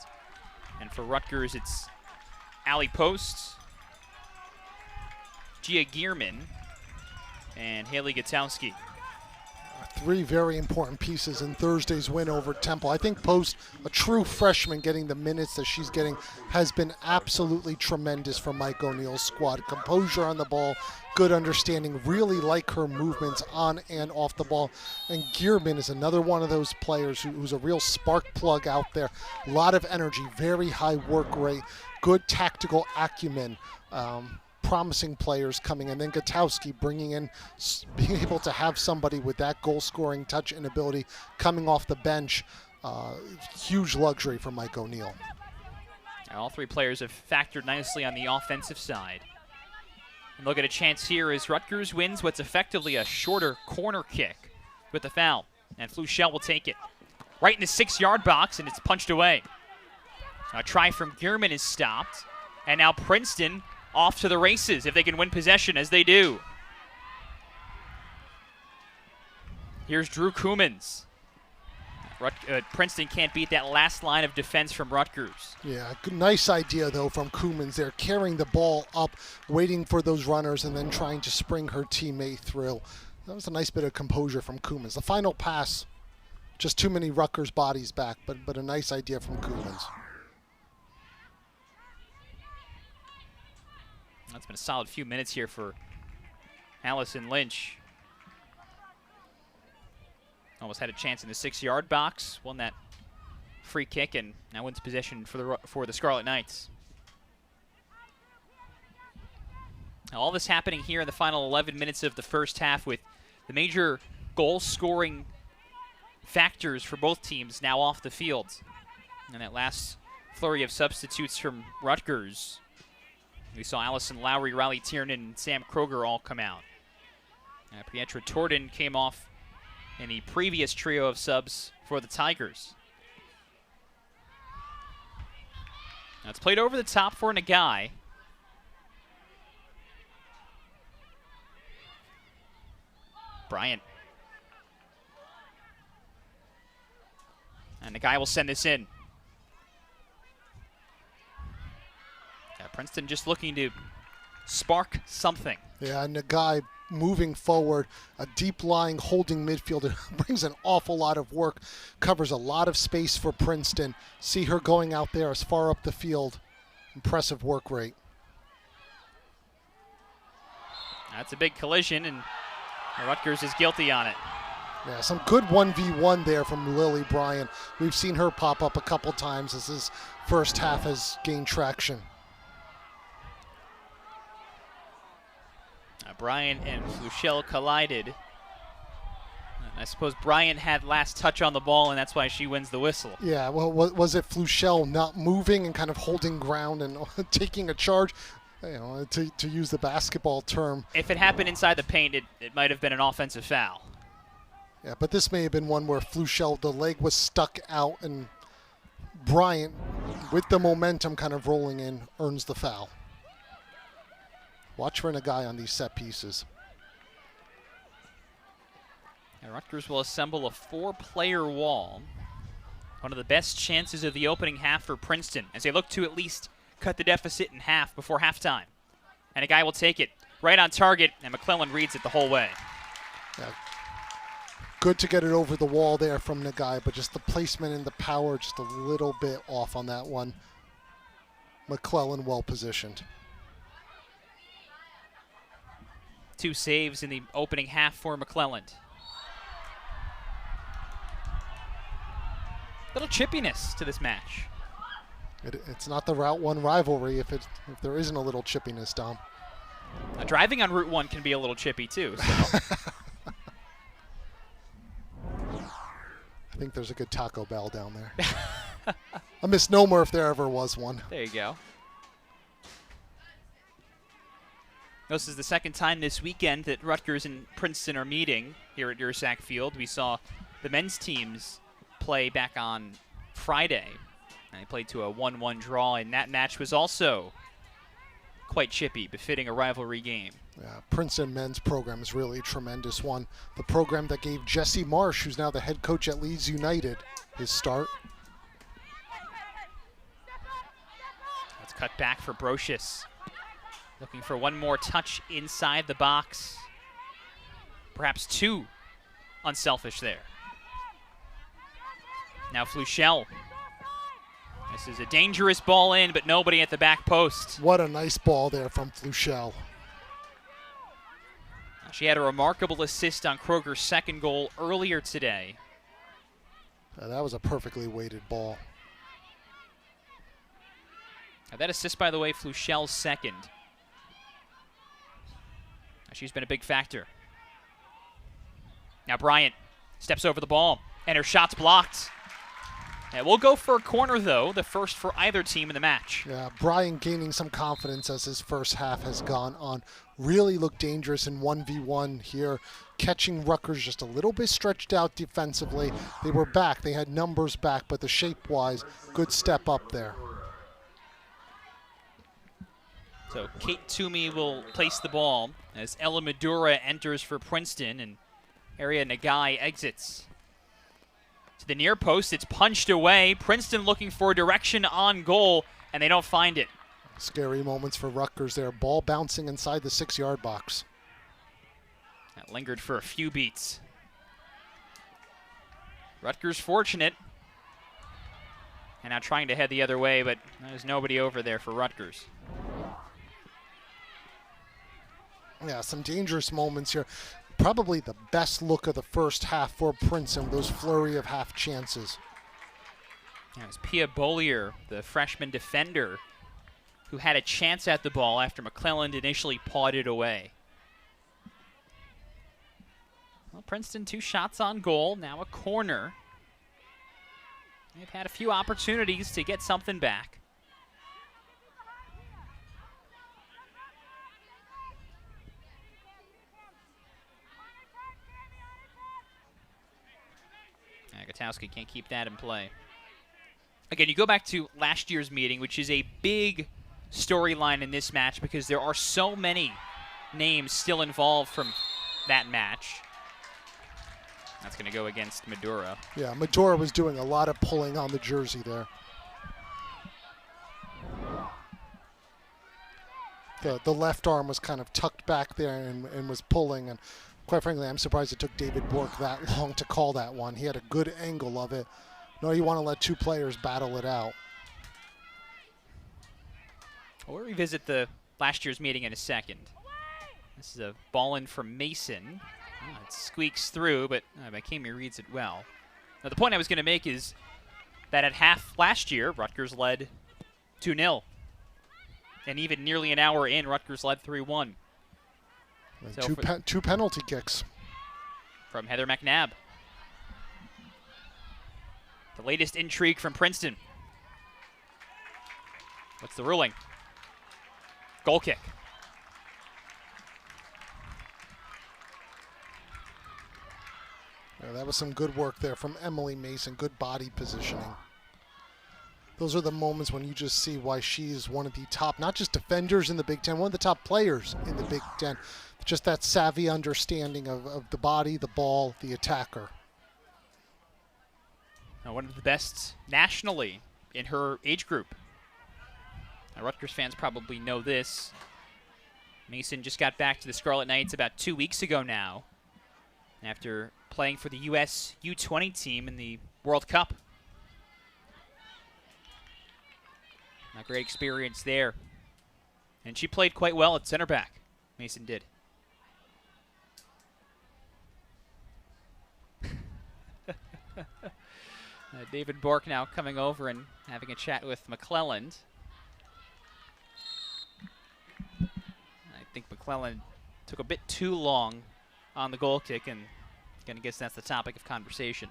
And for Rutgers, it's Allie Post, Gia Gierman, and Haley Gutowski.
Three very important pieces in Thursday's win over Temple. I think Post, a true freshman, getting the minutes that she's getting has been absolutely tremendous for Mike O'Neill's squad. Composure on the ball, good understanding, really like her movements on and off the ball. And Gierman is another one of those players who's a real spark plug out there. A lot of energy, very high work rate, good tactical acumen. Promising players coming, and then Gutowski bringing in, being able to have somebody with that goal-scoring touch and ability coming off the bench. Huge luxury for Mike O'Neill.
All three players have factored nicely on the offensive side. And look at a chance here as Rutgers wins what's effectively a shorter corner kick with the foul. And Fluchel will take it right in the 6-yard box, and it's punched away. A try from Gierman is stopped, and now Princeton off to the races if they can win possession, as they do. Here's Drew Koomans. Princeton can't beat that last line of defense from Rutgers.
Yeah, nice idea, though, from Koomans there, carrying the ball up, waiting for those runners, and then trying to spring her teammate through. That was a nice bit of composure from Koomans. The final pass, just too many Rutgers bodies back, but a nice idea from Koomans.
It's been a solid few minutes here for Allison Lynch. Almost had a chance in the 6-yard box, won that free kick, and now wins possession for the Scarlet Knights. Now, all this happening here in the final 11 minutes of the first half, with the major goal-scoring factors for both teams now off the field. And that last flurry of substitutes from Rutgers. We saw Allison Lowry, Riley Tiernan, and Sam Kroger all come out. Pietra Torden came off in the previous trio of subs for the Tigers. Now it's played over the top for Nagai. Bryant. And the guy will send this in. Yeah, Princeton just looking to spark something.
Yeah, and the guy moving forward, a deep-lying holding midfielder, brings an awful lot of work, covers a lot of space for Princeton. See her going out there as far up the field. Impressive work rate.
That's a big collision, and Rutgers is guilty on it.
Yeah, some good 1v1 there from Lily Bryant. We've seen her pop up a couple times as this first half has gained traction.
Bryant and Fleuchel collided. I suppose Bryant had last touch on the ball, and that's why she wins the whistle.
Yeah, well, was it Fleuchel not moving and kind of holding ground and taking a charge? You know, to use the basketball term.
If it happened inside the paint, it might have been an offensive foul.
Yeah, but this may have been one where Fleuchel, the leg was stuck out, and Bryant, with the momentum kind of rolling in, earns the foul. Watch for a guy on these set pieces.
And Rutgers will assemble a 4-player wall. One of the best chances of the opening half for Princeton, as they look to at least cut the deficit in half before halftime. And a guy will take it right on target, and McClellan reads it the whole way.
Yeah. Good to get it over the wall there from Nagai, but just the placement and the power just a little bit off on that one. McClellan well positioned.
2 saves in the opening half for McClellan. Little chippiness to this match.
It's not the Route 1 rivalry if there isn't a little chippiness, Dom.
Driving on Route 1 can be a little chippy too. So.
I think there's a good Taco Bell down there. A misnomer if there ever was one.
There you go. This is the second time this weekend that Rutgers and Princeton are meeting here at Ursack Field. We saw the men's teams play back on Friday, and they played to a 1-1 draw, and that match was also quite chippy, befitting a rivalry game.
Yeah, Princeton men's program is really a tremendous one. The program that gave Jesse Marsh, who's now the head coach at Leeds United, his start.
Let's cut back for Brocious. Looking for one more touch inside the box. Perhaps 2 unselfish there. Now Fleuchel. This is a dangerous ball in, but nobody at the back post.
What a nice ball there from Fleuchel.
She had a remarkable assist on Kroger's second goal earlier today.
That was a perfectly weighted ball.
Now that assist, by the way, Fleuchel's second. She's been a big factor. Now Bryant steps over the ball, and her shot's blocked. And we'll go for a corner, though, the first for either team in the match.
Yeah, Bryant gaining some confidence as his first half has gone on. Really looked dangerous in 1v1 here, catching Rutgers just a little bit stretched out defensively. They were back. They had numbers back, but the shape-wise, good step up there.
So Kate Toomey will place the ball as Ella Madura enters for Princeton, and Aria Nagai exits. To the near post, it's punched away. Princeton looking for direction on goal, and they don't find it.
Scary moments for Rutgers there. Ball bouncing inside the 6-yard box.
That lingered for a few beats. Rutgers fortunate. And now trying to head the other way, but there's nobody over there for Rutgers.
Yeah, some dangerous moments here. Probably the best look of the first half for Princeton, those flurry of half chances.
Yeah, it was Pia Bollier, the freshman defender, who had a chance at the ball after McClellan initially pawed it away. Well, Princeton 2 shots on goal, now a corner. They've had a few opportunities to get something back. Gutowski can't keep that in play. Again, you go back to last year's meeting, which is a big storyline in this match because there are so many names still involved from that match. That's going to go against Madura.
Yeah, Madura was doing a lot of pulling on the jersey there. The left arm was kind of tucked back there and was pulling. And quite frankly, I'm surprised it took David Bork that long to call that one. He had a good angle of it. No, you want to let two players battle it out.
We'll revisit the last year's meeting in a second. This is a ball in from Mason. Oh, it squeaks through, but McCamey reads it well. Now, the point I was going to make is that at half last year, Rutgers led 2-0. And even nearly an hour in, Rutgers led 3-1. So
two penalty kicks.
From Heather McNabb. The latest intrigue from Princeton. What's the ruling? Goal kick.
Yeah, that was some good work there from Emily Mason. Good body positioning. Those are the moments when you just see why she's one of the top, not just defenders in the Big Ten, one of the top players in the Big Ten. Just that savvy understanding of the body, the ball, the attacker.
Now, one of the best nationally in her age group. Now, Rutgers fans probably know this. Mason just got back to the Scarlet Knights about 2 weeks ago now, after playing for the U.S. U20 team in the World Cup. A great experience there. And she played quite well at center back. Mason did. David Bork now coming over and having a chat with McClelland. I think McClelland took a bit too long on the goal kick, and I guess that's the topic of conversation.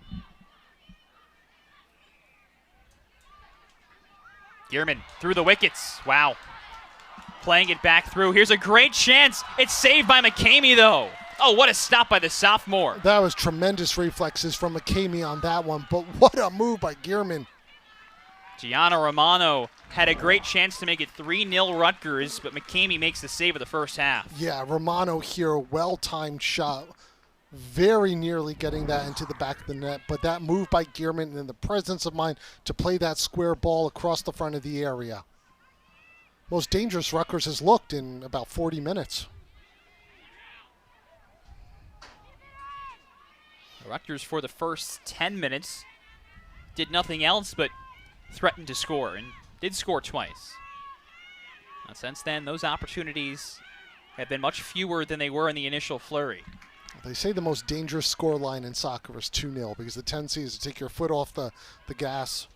Gearman through the wickets. Wow. Playing it back through. Here's a great chance. It's saved by McCamey, though. Oh, what a stop by the sophomore.
That was tremendous reflexes from McCamey on that one, but what a move by Gearman.
Gianna Romano had a great chance to make it 3-0 Rutgers, but McCamey makes the save of the first half.
Yeah, Romano here, well-timed shot. Very nearly getting that into the back of the net, but that move by Gearman and the presence of mind to play that square ball across the front of the area. Most dangerous Rutgers has looked in about 40 minutes.
Rutgers, for the first 10 minutes, did nothing else but threaten to score, and did score twice. Since then, those opportunities have been much fewer than they were in the initial flurry.
They say the most dangerous scoreline in soccer is 2-0 because the tendency is to take your foot off the gas.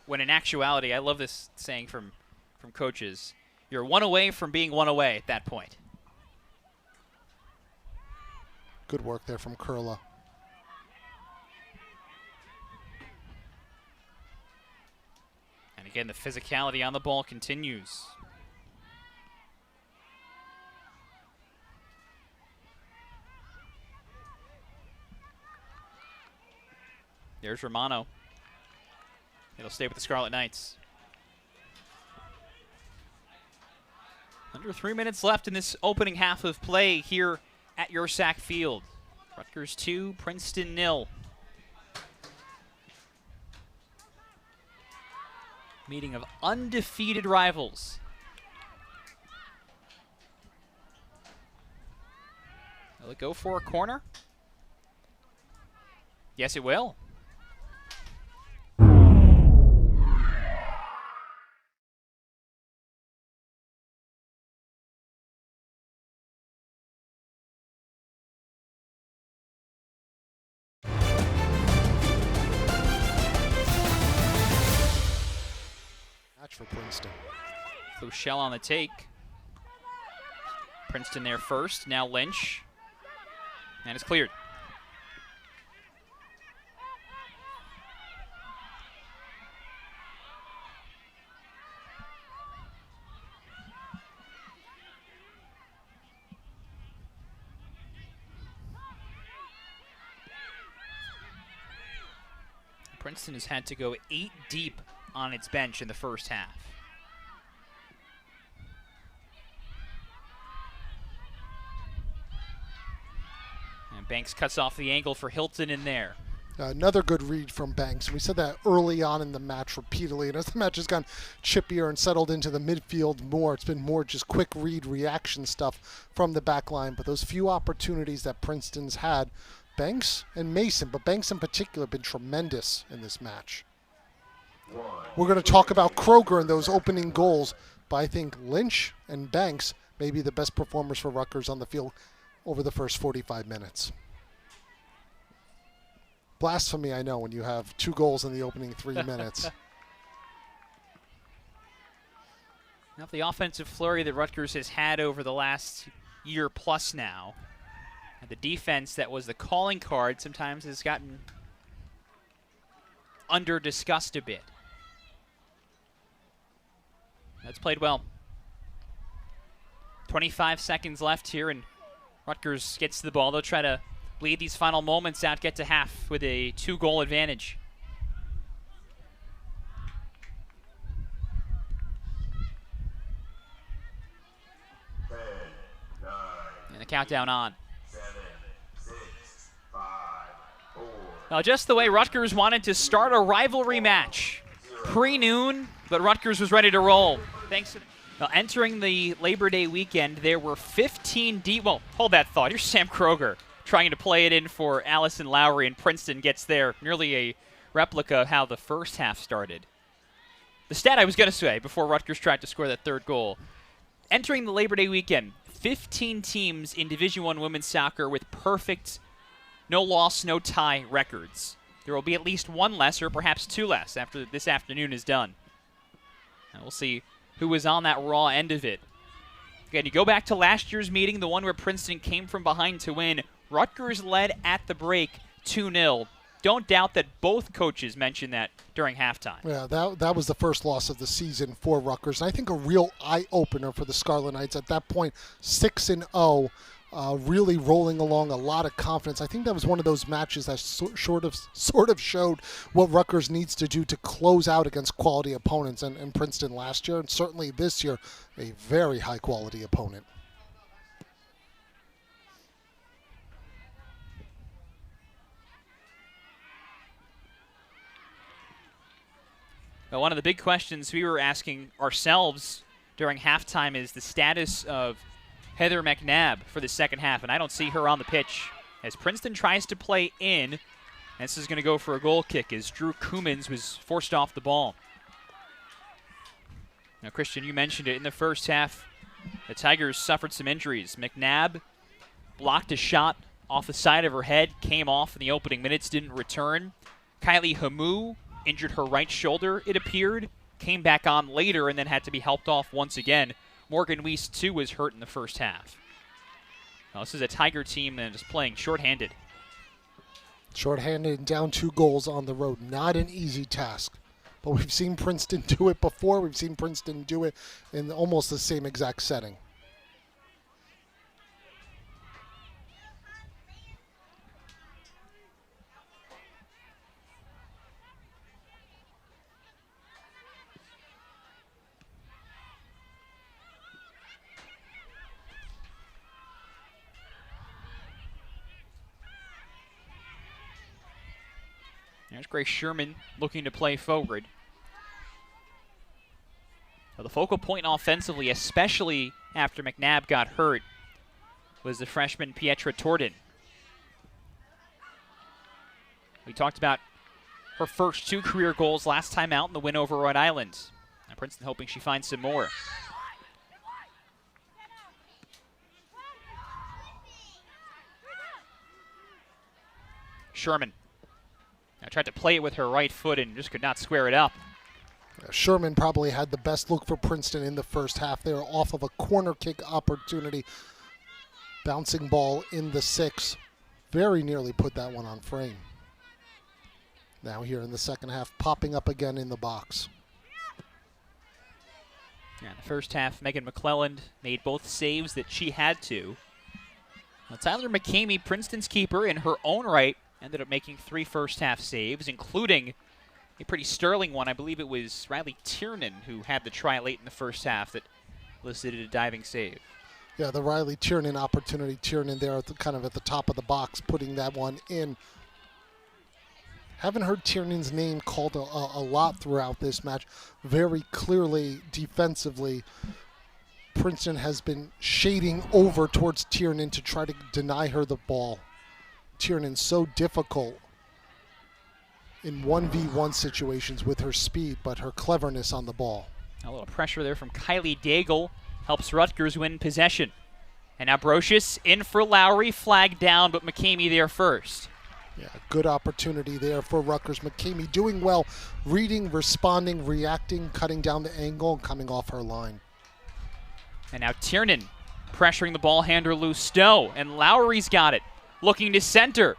When in actuality, I love this saying from coaches, you're one away from being one away at that point.
Good work there from Kurla.
And again, the physicality on the ball continues. There's Romano. It'll stay with the Scarlet Knights. Under 3 minutes left in this opening half of play here at your Sack Field. Rutgers 2, Princeton 0. Meeting of undefeated rivals. Will it go for a corner? Yes, it will.
For Princeton.
Fouchel on the take. Princeton there first. Now Lynch. And it's cleared. Princeton has had to go 8 deep on its bench in the first half. Banks cuts off the angle for Hilton in there.
Another good read from Banks. We said that early on in the match repeatedly, and as the match has gone chippier and settled into the midfield more, it's been more just quick read reaction stuff from the back line. But those few opportunities that Princeton's had, Banks and Mason, but Banks in particular, have been tremendous in this match. We're going to talk about Kroger and those opening goals, but I think Lynch and Banks may be the best performers for Rutgers on the field over the first 45 minutes. Blasphemy, I know, when you have 2 goals in the opening 3 minutes.
Now the offensive flurry that Rutgers has had over the last year plus now, and the defense that was the calling card sometimes has gotten under-discussed a bit. That's played well. 25 seconds left here, and Rutgers gets the ball. They'll try to bleed these final moments out, get to half with a 2-goal advantage. And the countdown on.
7, 6, 5, 4.
Now, just the way Rutgers wanted to start a rivalry match. Pre-noon, but Rutgers was ready to roll. Thanks. Now, entering the Labor Day weekend, there were 15 well, hold that thought. Here's Sam Kroger trying to play it in for Allison Lowry, and Princeton gets there. Nearly a replica of how the first half started. The stat I was going to say before Rutgers tried to score that 3rd goal. Entering the Labor Day weekend, 15 teams in Division I women's soccer with perfect, no loss, no tie records. There will be at least 1 less or perhaps 2 less after this afternoon is done. And we'll see who was on that raw end of it. Again, you go back to last year's meeting, the one where Princeton came from behind to win. Rutgers led at the break 2-0. Don't doubt that both coaches mentioned that during halftime.
Yeah, that was the first loss of the season for Rutgers. And I think a real eye-opener for the Scarlet Knights. At that point, 6-0, really rolling along, a lot of confidence. I think that was one of those matches that sort of showed what Rutgers needs to do to close out against quality opponents. And Princeton last year, and certainly this year, a very high-quality opponent.
Well, one of the big questions we were asking ourselves during halftime is the status of Heather McNabb for the second half, and I don't see her on the pitch as Princeton tries to play in. And this is going to go for a goal kick as Drew Koomans was forced off the ball. Now, Christian, you mentioned it in the first half. The Tigers suffered some injuries. McNabb blocked a shot off the side of her head, came off in the opening minutes, didn't return. Kylie Hamu injured her right shoulder, it appeared, came back on later and then had to be helped off once again. Morgan Weiss, too, was hurt in the first half. Now, this is a Tiger team that is playing shorthanded.
Shorthanded and down 2 goals on the road. Not an easy task. But we've seen Princeton do it before. We've seen Princeton do it in almost the same exact setting.
There's Grace Sherman looking to play forward. Well, the focal point offensively, especially after McNabb got hurt, was the freshman Pietra Torden. We talked about her first 2 career goals last time out in the win over Rhode Island. And Princeton hoping she finds some more. Sherman. I tried to play it with her right foot and just could not square it up.
Sherman probably had the best look for Princeton in the first half. They were off of a corner kick opportunity. Bouncing ball in the 6. Very nearly put that one on frame. Now here in the second half, popping up again in the box.
Yeah, in the first half, Megan McClelland made both saves that she had to. Now, Tyler McCamey, Princeton's keeper, in her own right, ended up making 3 first-half saves, including a pretty sterling one. I believe it was Riley Tiernan who had the try late in the first half that elicited a diving save.
Yeah, the Riley Tiernan opportunity. Tiernan there at kind of at the top of the box, putting that one in. Haven't heard Tiernan's name called a lot throughout this match. Very clearly, defensively, Princeton has been shading over towards Tiernan to try to deny her the ball. Tiernan's so difficult in 1v1 situations with her speed, but her cleverness on the ball.
A little pressure there from Kylie Daigle helps Rutgers win possession. And now Brocious in for Lowry, flag down, but McCamey there first.
Yeah, good opportunity there for Rutgers. McCamey doing well, reading, responding, reacting, cutting down the angle, and coming off her line.
And now Tiernan pressuring the ball handler Lousteau, and Lowry's got it. Looking to center.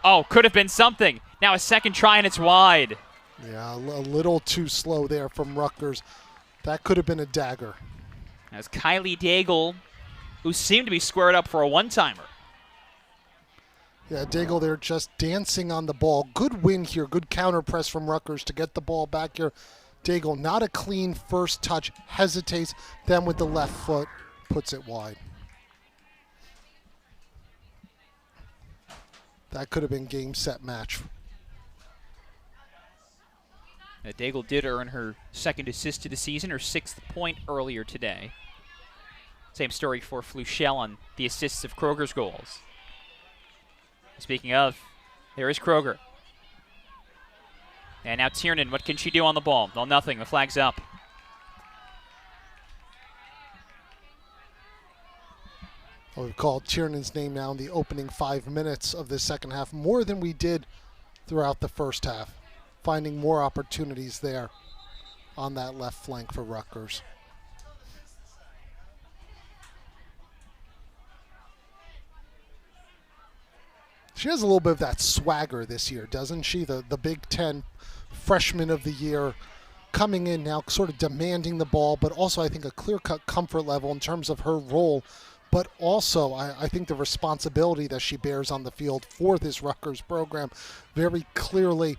Oh, could have been something. Now a second try, and it's wide.
Yeah, a little too slow there from Rutgers. That could have been a dagger.
As Kylie Daigle, who seemed to be squared up for a one-timer.
Yeah, Daigle there just dancing on the ball. Good win here, good counter press from Rutgers to get the ball back here. Daigle, not a clean first touch, hesitates, then with the left foot, puts it wide. That could have been game, set, match.
Daigle did earn her second assist of the season, her 6th point earlier today. Same story for Fluchel on the assists of Kroger's goals. Speaking of, there is Kroger. And now Tiernan, what can she do on the ball? Well, nothing. The flag's up.
Well, we've called Tiernan's name now in the opening 5 minutes of the second half, more than we did throughout the first half. Finding more opportunities there on that left flank for Rutgers. She has a little bit of that swagger this year, doesn't she? The Big Ten freshman of the year coming in now, sort of demanding the ball, but also I think a clear-cut comfort level in terms of her role, but also I think the responsibility that she bears on the field for this Rutgers program. Very clearly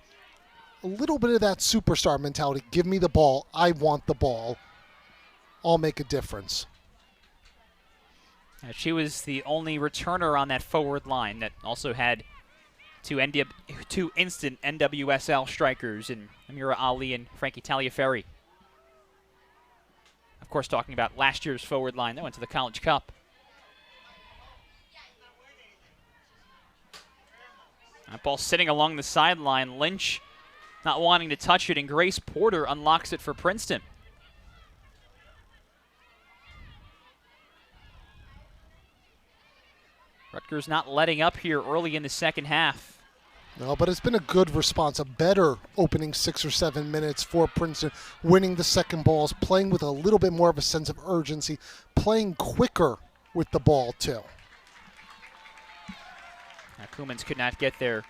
a little bit of that superstar mentality. Give me the ball. I want the ball. I'll make a difference.
She was the only returner on that forward line that also had two instant NWSL strikers in Amira Ali and Frankie Taliaferri. Of course, talking about last year's forward line that went to the College Cup. That ball sitting along the sideline. Lynch not wanting to touch it, and Grace Porter unlocks it for Princeton. Rutgers not letting up here early in the second half.
No, but it's been a good response, a better opening 6 or 7 minutes for Princeton, winning the second balls, playing with a little bit more of a sense of urgency, playing quicker with the ball too.
Now Koemans could not get there.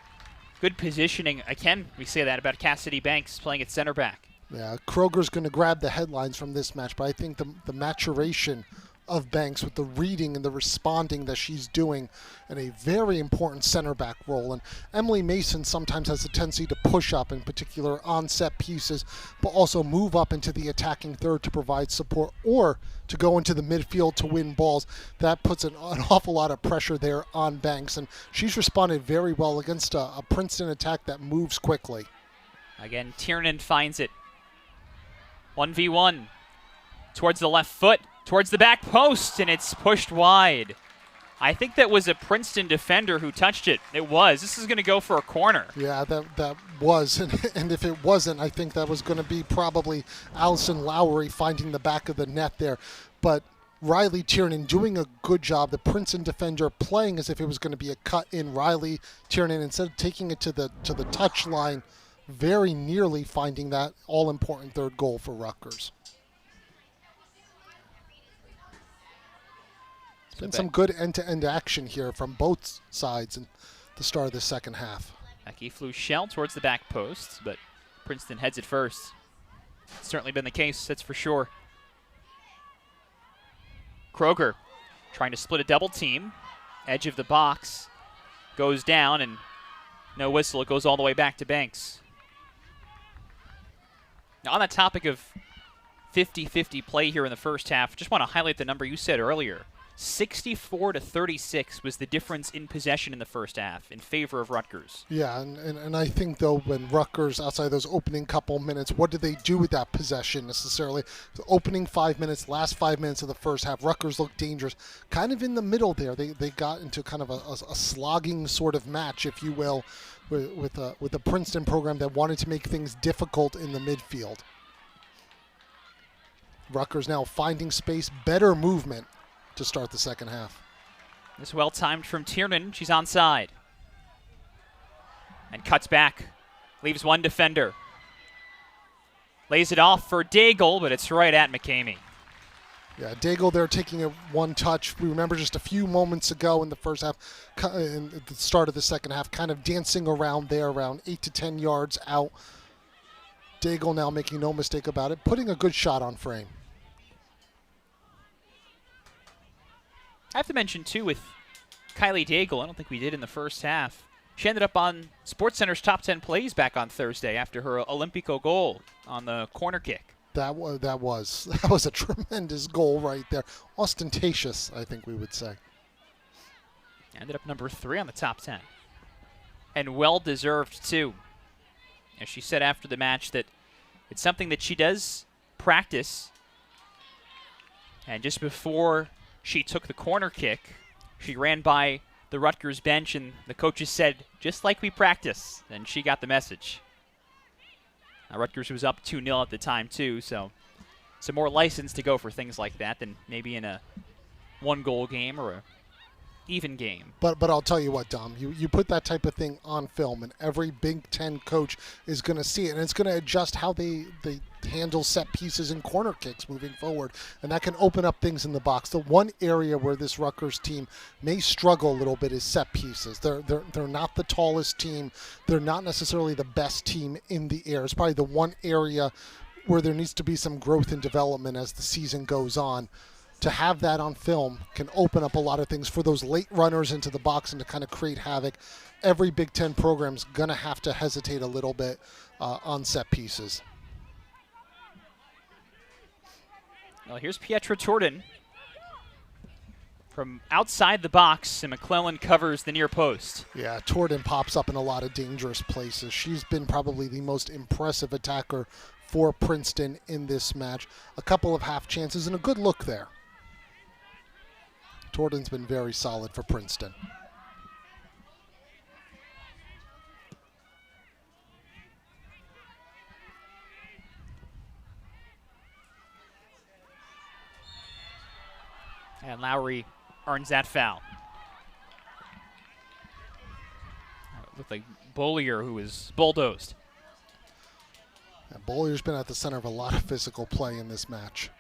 Good positioning. Again, we say that about Cassidy Banks playing at center back.
Yeah, Kroger's going to grab the headlines from this match, but I think the maturation of Banks with the reading and the responding that she's doing in a very important center back role. And Emily Mason sometimes has a tendency to push up, in particular on set pieces, but also move up into the attacking third to provide support or to go into the midfield to win balls. That puts an awful lot of pressure there on Banks, and she's responded very well against a Princeton attack that moves quickly.
Again, Tiernan finds it. 1v1 towards the left foot, towards the back post, and it's pushed wide. I think that was a Princeton defender who touched it. It was. This is going to go for a corner.
Yeah, that was. And if it wasn't, I think that was going to be probably Allison Lowry finding the back of the net there. But Riley Tiernan doing a good job. The Princeton defender playing as if it was going to be a cut in. Riley Tiernan, instead of taking it to the touch line, very nearly finding that all-important third goal for Rutgers. Been some good end-to-end action here from both sides in the start of the second half.
Becky Fluchel towards the back post, but Princeton heads it first. It's certainly been the case, that's for sure. Kroger trying to split a double team. Edge of the box. Goes down, and no whistle. It goes all the way back to Banks. Now, on that topic of 50-50 play here in the first half, just want to highlight the number you said earlier. 64-36 was the difference in possession in the first half in favor of Rutgers.
Yeah, and I think, though, when Rutgers, outside those opening couple minutes, what did they do with that possession necessarily? The opening 5 minutes, last 5 minutes of the first half, Rutgers looked dangerous. Kind of in the middle there, they got into kind of a slogging sort of match, if you will, with the Princeton program that wanted to make things difficult in the midfield. Rutgers now finding space, better movement to start the second half.
This well timed from Tiernan. She's onside. And cuts back. Leaves one defender. Lays it off for Daigle, but it's right at McCamey.
Yeah, Daigle there taking a one touch. We remember just a few moments ago in the first half, in the start of the second half, kind of dancing around there, around 8 to 10 yards out. Daigle now making no mistake about it, putting a good shot on frame.
I have to mention, too, with Kylie Daigle, I don't think we did in the first half. She ended up on SportsCenter's top 10 plays back on Thursday after her Olympico goal on the corner kick.
That was a tremendous goal right there. Ostentatious, I think we would say.
Ended up number 3 on the top 10. And well-deserved, too. As she said after the match that it's something that she does practice. And just before she took the corner kick, she ran by the Rutgers bench, and the coaches said, just like we practice. And she got the message. Now, Rutgers was up 2-0 at the time, too, so some more license to go for things like that than maybe in a one-goal game or a even game.
But I'll tell you what, Dom, you put that type of thing on film, and every Big Ten coach is going to see it, and it's going to adjust how they handle set pieces and corner kicks moving forward, and that can open up things in the box. The one area where this Rutgers team may struggle a little bit is set pieces. They're not the tallest team. They're not necessarily the best team in the air. It's probably the one area where there needs to be some growth and development as the season goes on. To have that on film can open up a lot of things for those late runners into the box and to kind of create havoc. Every Big Ten program's going to have to hesitate a little bit on set pieces.
Well, here's Pietra Torden from outside the box, and McClellan covers the near post.
Yeah, Torden pops up in a lot of dangerous places. She's been probably the most impressive attacker for Princeton in this match. A couple of half chances and a good look there. Torden's been very solid for Princeton.
And Lowry earns that foul. It looked like Bollier, who was bulldozed.
And Bollier's been at the center of a lot of physical play in this match.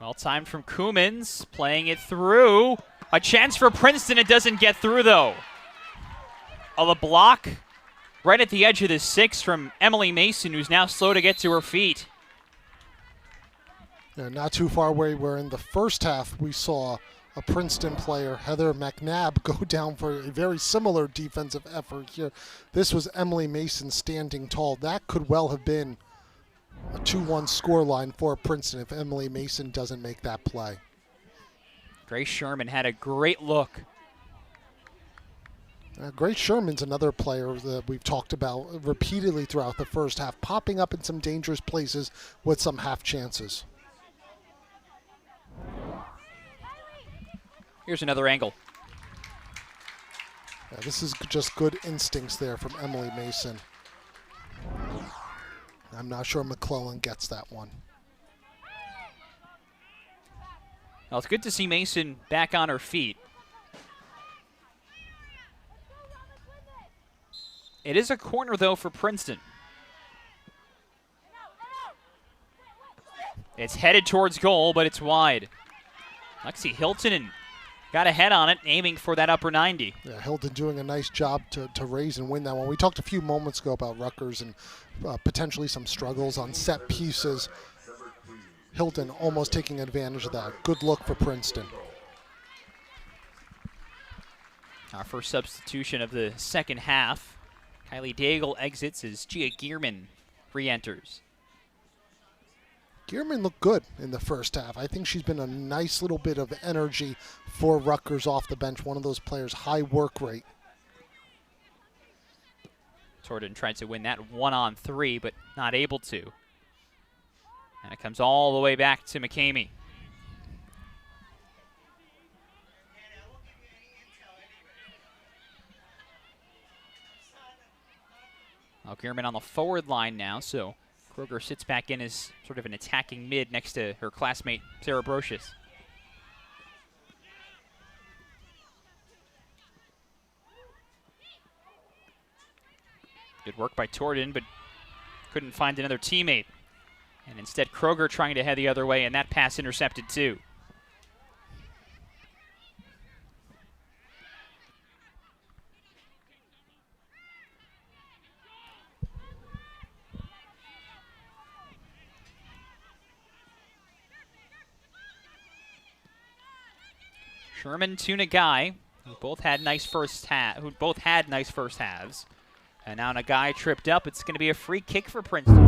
Well timed from Koumans, playing it through. A chance for Princeton, it doesn't get through though. The block right at the edge of the 6 from Emily Mason, who's now slow to get to her feet.
Yeah, not too far away, where in the first half we saw a Princeton player, Heather McNabb, go down for a very similar defensive effort here. This was Emily Mason standing tall. That could well have been a 2-1 scoreline for Princeton if Emily Mason doesn't make that play.
Grace Sherman had a great look.
Grace Sherman's another player that we've talked about repeatedly throughout the first half, popping up in some dangerous places with some half chances.
Here's another angle.
Yeah, this is just good instincts there from Emily Mason. I'm not sure McClellan gets that one.
Well, it's good to see Mason back on her feet. It is a corner, though, for Princeton. It's headed towards goal, but it's wide. Lexi Hilton got a head on it, aiming for that upper 90.
Yeah, Hilton doing a nice job to raise and win that one. We talked a few moments ago about Rutgers and potentially some struggles on set pieces. Hilton almost taking advantage of that. Good look for Princeton.
Our first substitution of the second half. Kylie Daigle exits as Gia Gearman re-enters.
Gearman looked good in the first half. I think she's been a nice little bit of energy for Rutgers off the bench. One of those players, high work rate.
Torden tried to win that 1-on-3, but not able to. And it comes all the way back to McCamey. Well, Gearman on the forward line now, so Kroger sits back in as sort of an attacking mid next to her classmate, Sarah Brocious. Good work by Torden, but couldn't find another teammate. And instead, Kroger trying to head the other way, and that pass intercepted too. Sherman to Nagai, who both had nice first halves. And now Nagai tripped up. It's going to be a free kick for Princeton.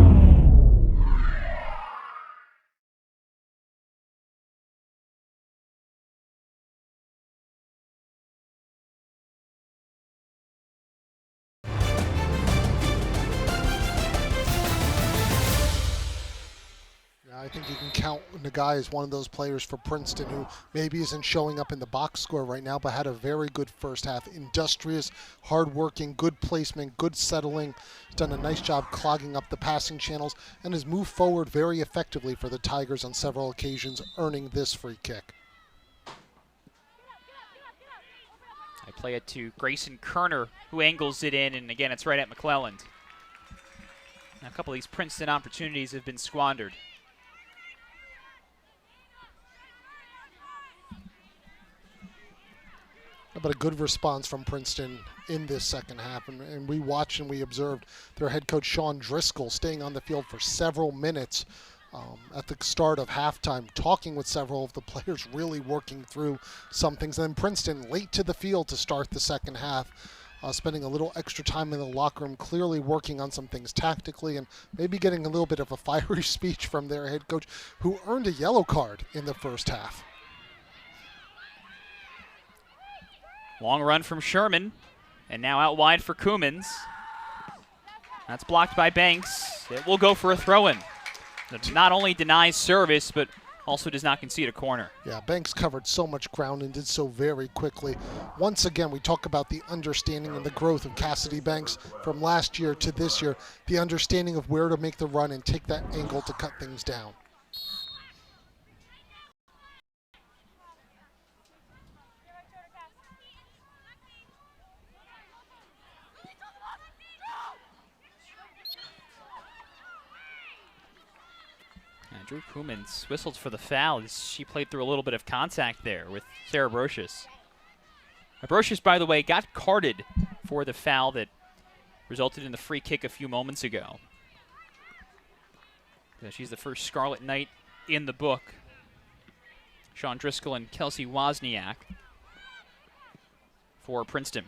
I think you can count Nagai as one of those players for Princeton who maybe isn't showing up in the box score right now, but had a very good first half. Industrious, hardworking, good placement, good settling. He's done a nice job clogging up the passing channels and has moved forward very effectively for the Tigers on several occasions, earning this free kick.
I play it to Grayson Kerner, who angles it in, and again, it's right at McClelland. Now, a couple of these Princeton opportunities have been squandered.
But a good response from Princeton in this second half. And we watched and we observed their head coach, Sean Driscoll, staying on the field for several minutes at the start of halftime, talking with several of the players, really working through some things. And then Princeton late to the field to start the second half, spending a little extra time in the locker room, clearly working on some things tactically and maybe getting a little bit of a fiery speech from their head coach, who earned a yellow card in the first half.
Long run from Sherman, and now out wide for Koumans. That's blocked by Banks. It will go for a throw-in. That not only denies service, but also does not concede a corner.
Yeah, Banks covered so much ground and did so very quickly. Once again, we talk about the understanding and the growth of Cassidy Banks from last year to this year, the understanding of where to make the run and take that angle to cut things down.
Drew Koumans whistled for the foul as she played through a little bit of contact there with Sarah Brocious. Brocious, by the way, got carded for the foul that resulted in the free kick a few moments ago. She's the first Scarlet Knight in the book. Sean Driscoll and Kelsey Wozniak for Princeton.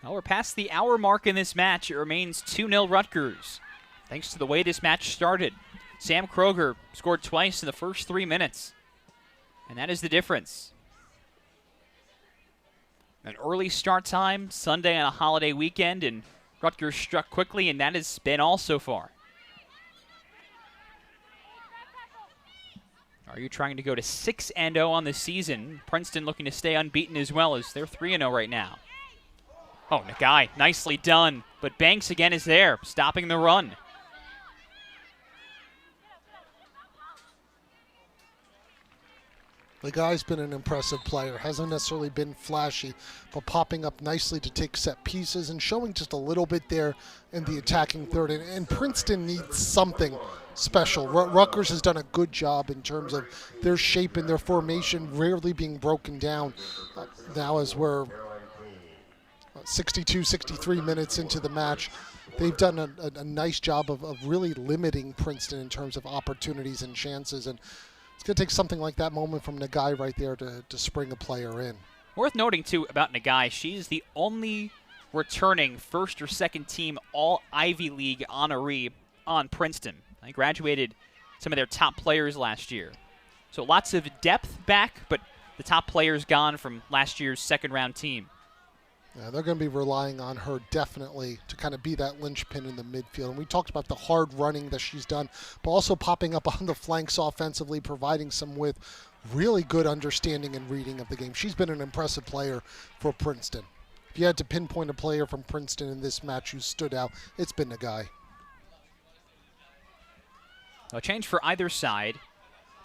Well, we're past the hour mark in this match. It remains 2-0 Rutgers. Thanks to the way this match started. Sam Kroger scored twice in the first 3 minutes. And that is the difference. An early start time, Sunday on a holiday weekend, and Rutgers struck quickly, and that has been all so far. Are you trying to go to 6-0 on the season? Princeton looking to stay unbeaten as well, as they're 3-0 right now. Oh, Nagai, nicely done. But Banks again is there, stopping the run.
The guy's been an impressive player. Hasn't necessarily been flashy, but popping up nicely to take set pieces and showing just a little bit there in the attacking third. And Princeton needs something special. Rutgers has done a good job in terms of their shape and their formation rarely being broken down. Now as we're 62, 63 minutes into the match. They've done a nice job of really limiting Princeton in terms of opportunities and chances. And it's going to take something like that moment from Nagai right there to spring a player in.
Worth noting, too, about Nagai, she's the only returning first or second team All-Ivy League honoree on Princeton. They graduated some of their top players last year. So lots of depth back, but the top players gone from last year's second-round team.
Yeah, they're going to be relying on her definitely to kind of be that linchpin in the midfield. And we talked about the hard running that she's done, but also popping up on the flanks offensively, providing some with really good understanding and reading of the game. She's been an impressive player for Princeton. If you had to pinpoint a player from Princeton in this match who stood out, it's been Nagai.
A change for either side.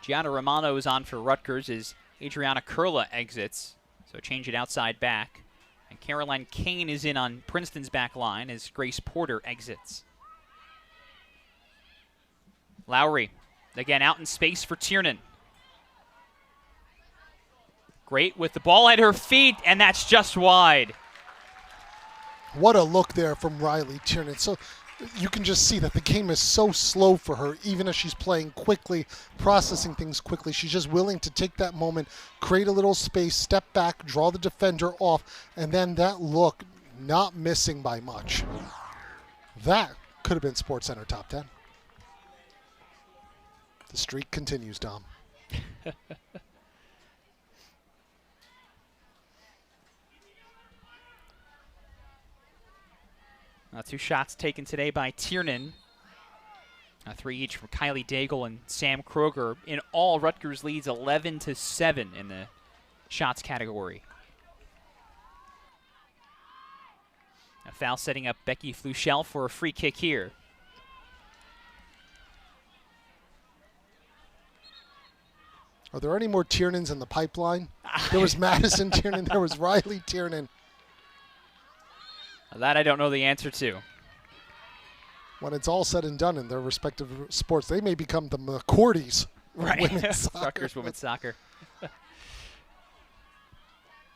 Gianna Romano is on for Rutgers as Adriana Kurla exits. So change it outside back. And Caroline Kane is in on Princeton's back line as Grace Porter exits. Lowry, again out in space for Tiernan. Great with the ball at her feet, and that's just wide.
What a look there from Riley Tiernan. So you can just see that the game is so slow for her, even as she's playing quickly, processing things quickly. She's just willing to take that moment, create a little space, step back, draw the defender off, and then that look, not missing by much. That could have been SportsCenter Top 10. The streak continues, Dom.
Two shots taken today by Tiernan. 3 each from Kylie Daigle and Sam Kroger. In all, Rutgers leads 11-7 in the shots category. A foul setting up Becky Fluchel for a free kick here.
Are there any more Tiernans in the pipeline? There was Madison Tiernan, there was Riley Tiernan.
That I don't know the answer to.
When it's all said and done in their respective sports, they may become the McCourties of women's soccer.
Rutgers women's soccer.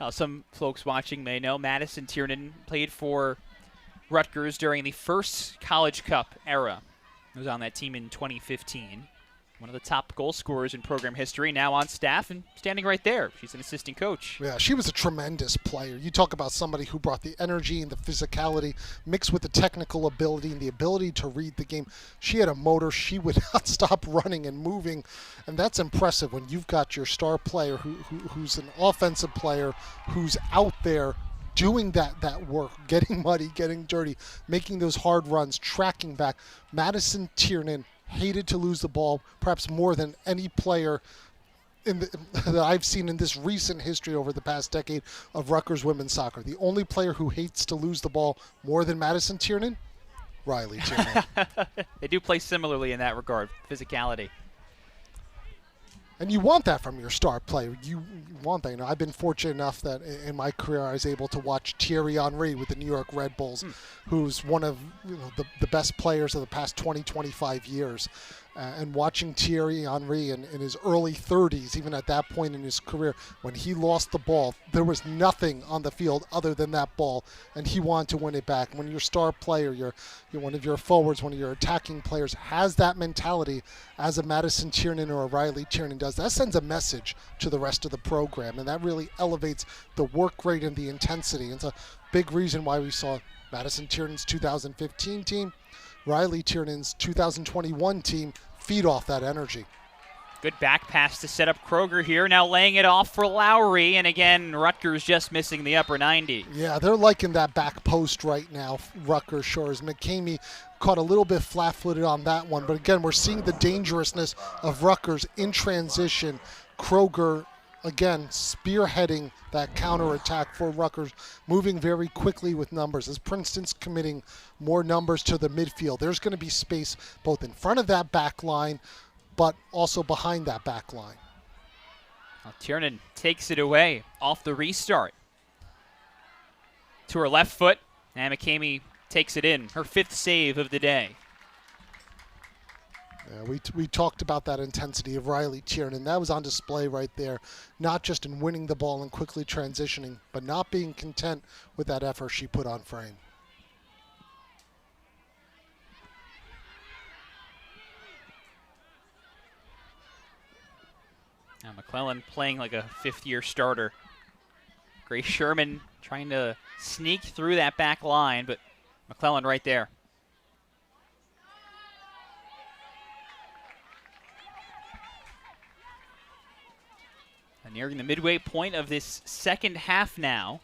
Some folks watching may know Madison Tiernan played for Rutgers during the first College Cup era. He was on that team in 2015. One of the top goal scorers in program history, now on staff and standing right there. She's an assistant coach.
Yeah, she was a tremendous player. You talk about somebody who brought the energy and the physicality mixed with the technical ability and the ability to read the game. She had a motor. She would not stop running and moving, and that's impressive when you've got your star player who's an offensive player who's out there doing that work, getting muddy, getting dirty, making those hard runs, tracking back. Madison Tiernan hated to lose the ball, perhaps more than any player that I've seen in this recent history over the past decade of Rutgers women's soccer. The only player who hates to lose the ball more than Madison Tiernan, Riley Tiernan.
They do play similarly in that regard, physicality.
And you want that from your star player. You want that. You know, I've been fortunate enough that in my career I was able to watch Thierry Henry with the New York Red Bulls, who's one of the best players of the past 20, 25 years. And watching Thierry Henry in his early 30s, even at that point in his career, when he lost the ball, there was nothing on the field other than that ball, and he wanted to win it back. When your star player, you're one of your forwards, one of your attacking players, has that mentality, as a Madison Tiernan or a Riley Tiernan does, that sends a message to the rest of the program, and that really elevates the work rate and the intensity. It's a big reason why we saw Madison Tiernan's 2015 team, Riley Tiernan's 2021 team feed off that energy.
Good back pass to set up Kroger here. Now laying it off for Lowry. And again, Rutgers just missing the upper 90.
Yeah, they're liking that back post right now, Rutgers Shores. McCamey caught a little bit flat-footed on that one. But again, we're seeing the dangerousness of Rutgers in transition. Kroger, again, spearheading that counterattack for Rutgers, moving very quickly with numbers. As Princeton's committing more numbers to the midfield, there's going to be space both in front of that back line, but also behind that back line.
Well, Tiernan takes it away off the restart. To her left foot, and McCamey takes it in. Her 5th save of the day.
Yeah, we talked about that intensity of Riley Tiernan. That was on display right there, not just in winning the ball and quickly transitioning, but not being content with that effort she put on frame.
Now McClellan playing like a fifth-year starter. Grace Sherman trying to sneak through that back line, but McClellan right there. And nearing the midway point of this second half now.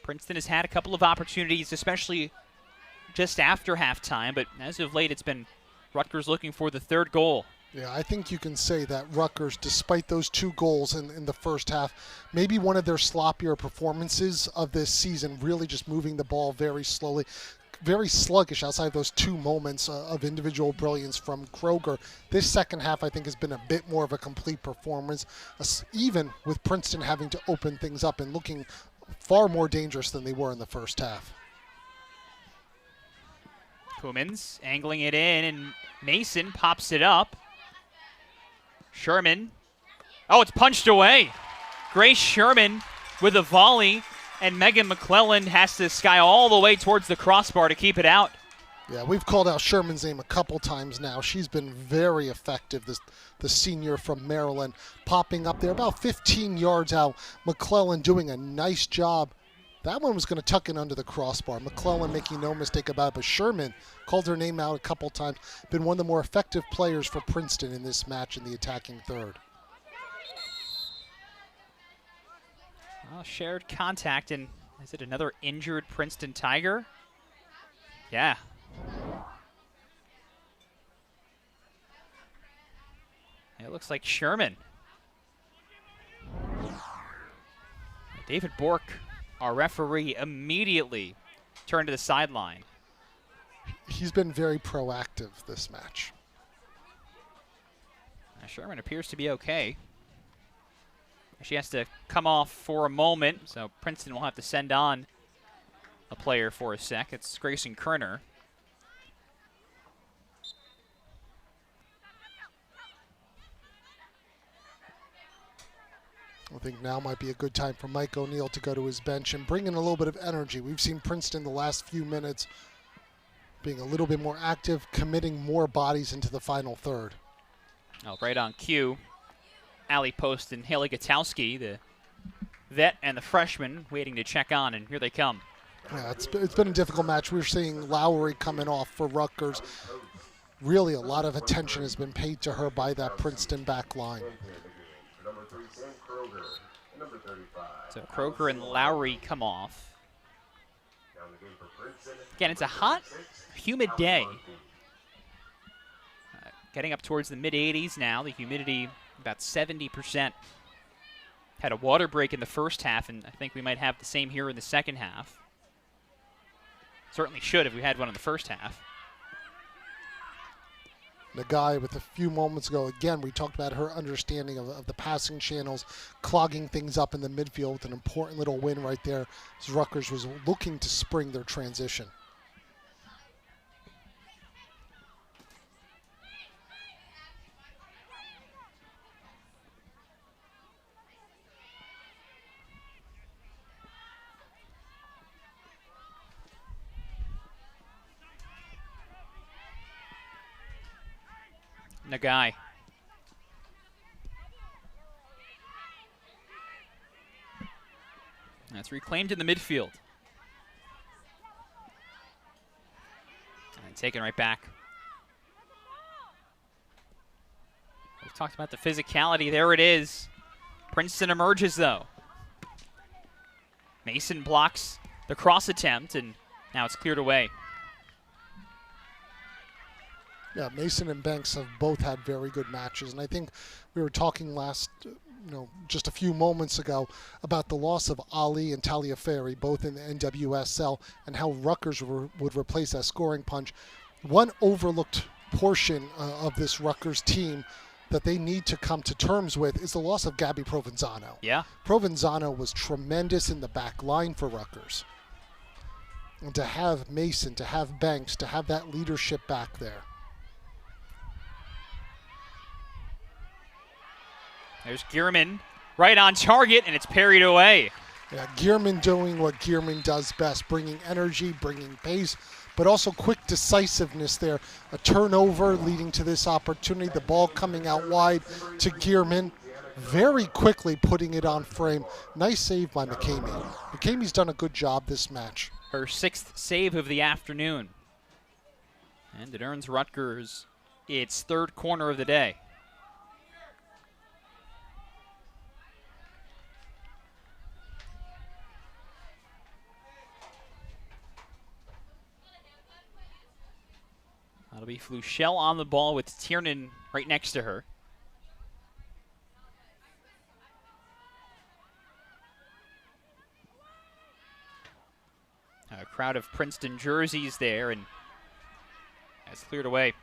Princeton has had a couple of opportunities, especially just after halftime, but as of late it's been Rutgers looking for the third goal.
Yeah, I think you can say that Rutgers, despite those 2 goals in the first half, maybe one of their sloppier performances of this season, really just moving the ball very slowly, very sluggish outside those 2 moments of individual brilliance from Kroger. This second half, I think, has been a bit more of a complete performance, even with Princeton having to open things up and looking far more dangerous than they were in the first half.
Cummins angling it in, and Mason pops it up. Sherman. Oh, it's punched away. Grace Sherman with a volley, and Megan McClellan has to sky all the way towards the crossbar to keep it out.
Yeah, we've called out Sherman's name a couple times now. She's been very effective, the senior from Maryland, popping up there about 15 yards out. McClellan doing a nice job. That one was going to tuck in under the crossbar. McClellan making no mistake about it, but Sherman called her name out a couple times. Been one of the more effective players for Princeton in this match in the attacking third.
Well, shared contact, and is it another injured Princeton Tiger? Yeah. It looks like Sherman. David Bork, our referee, immediately turned to the sideline.
He's been very proactive this match.
Now Sherman appears to be okay. She has to come off for a moment, so Princeton will have to send on a player for a sec. It's Grayson Kerner.
I think now might be a good time for Mike O'Neill to go to his bench and bring in a little bit of energy. We've seen Princeton the last few minutes being a little bit more active, committing more bodies into the final third.
Oh, right on cue. Allie Post and Haley Gutowski, the vet and the freshman, waiting to check on, and here they come.
Yeah, it's been a difficult match. We're seeing Lowry coming off for Rutgers. Really, a lot of attention has been paid to her by that Princeton back line.
So Kroger and Lowry come off. Again, it's a hot, humid day. Getting up towards the mid-80s now. The humidity about 70%. Had a water break in the first half, and I think we might have the same here in the second half. Certainly should if we had one in the first half.
The guy with a few moments ago, again, we talked about her understanding of the passing channels, clogging things up in the midfield with an important little win right there as Rutgers was looking to spring their transition.
Nagai. That's reclaimed in the midfield. And taken right back. We've talked about the physicality. There it is. Princeton emerges, though. Mason blocks the cross attempt, and now it's cleared away.
Yeah, Mason and Banks have both had very good matches, and I think we were talking just a few moments ago about the loss of Ali and Taliaferri, both in the NWSL, and how Rutgers would replace that scoring punch. One overlooked portion of this Rutgers team that they need to come to terms with is the loss of Gabby Provenzano.
Yeah.
Provenzano was tremendous in the back line for Rutgers. And to have Mason, to have Banks, to have that leadership back there.
There's Gearman right on target, and it's parried away.
Yeah, Gearman doing what Gearman does best, bringing energy, bringing pace, but also quick decisiveness there. A turnover leading to this opportunity, the ball coming out wide to Gearman, very quickly putting it on frame. Nice save by McCamey. McCamey's done a good job this match.
Her 6th save of the afternoon. And it earns Rutgers its 3rd corner of the day. That'll be Fluchel on the ball with Tiernan right next to her. A crowd of Princeton jerseys there, and that's cleared away.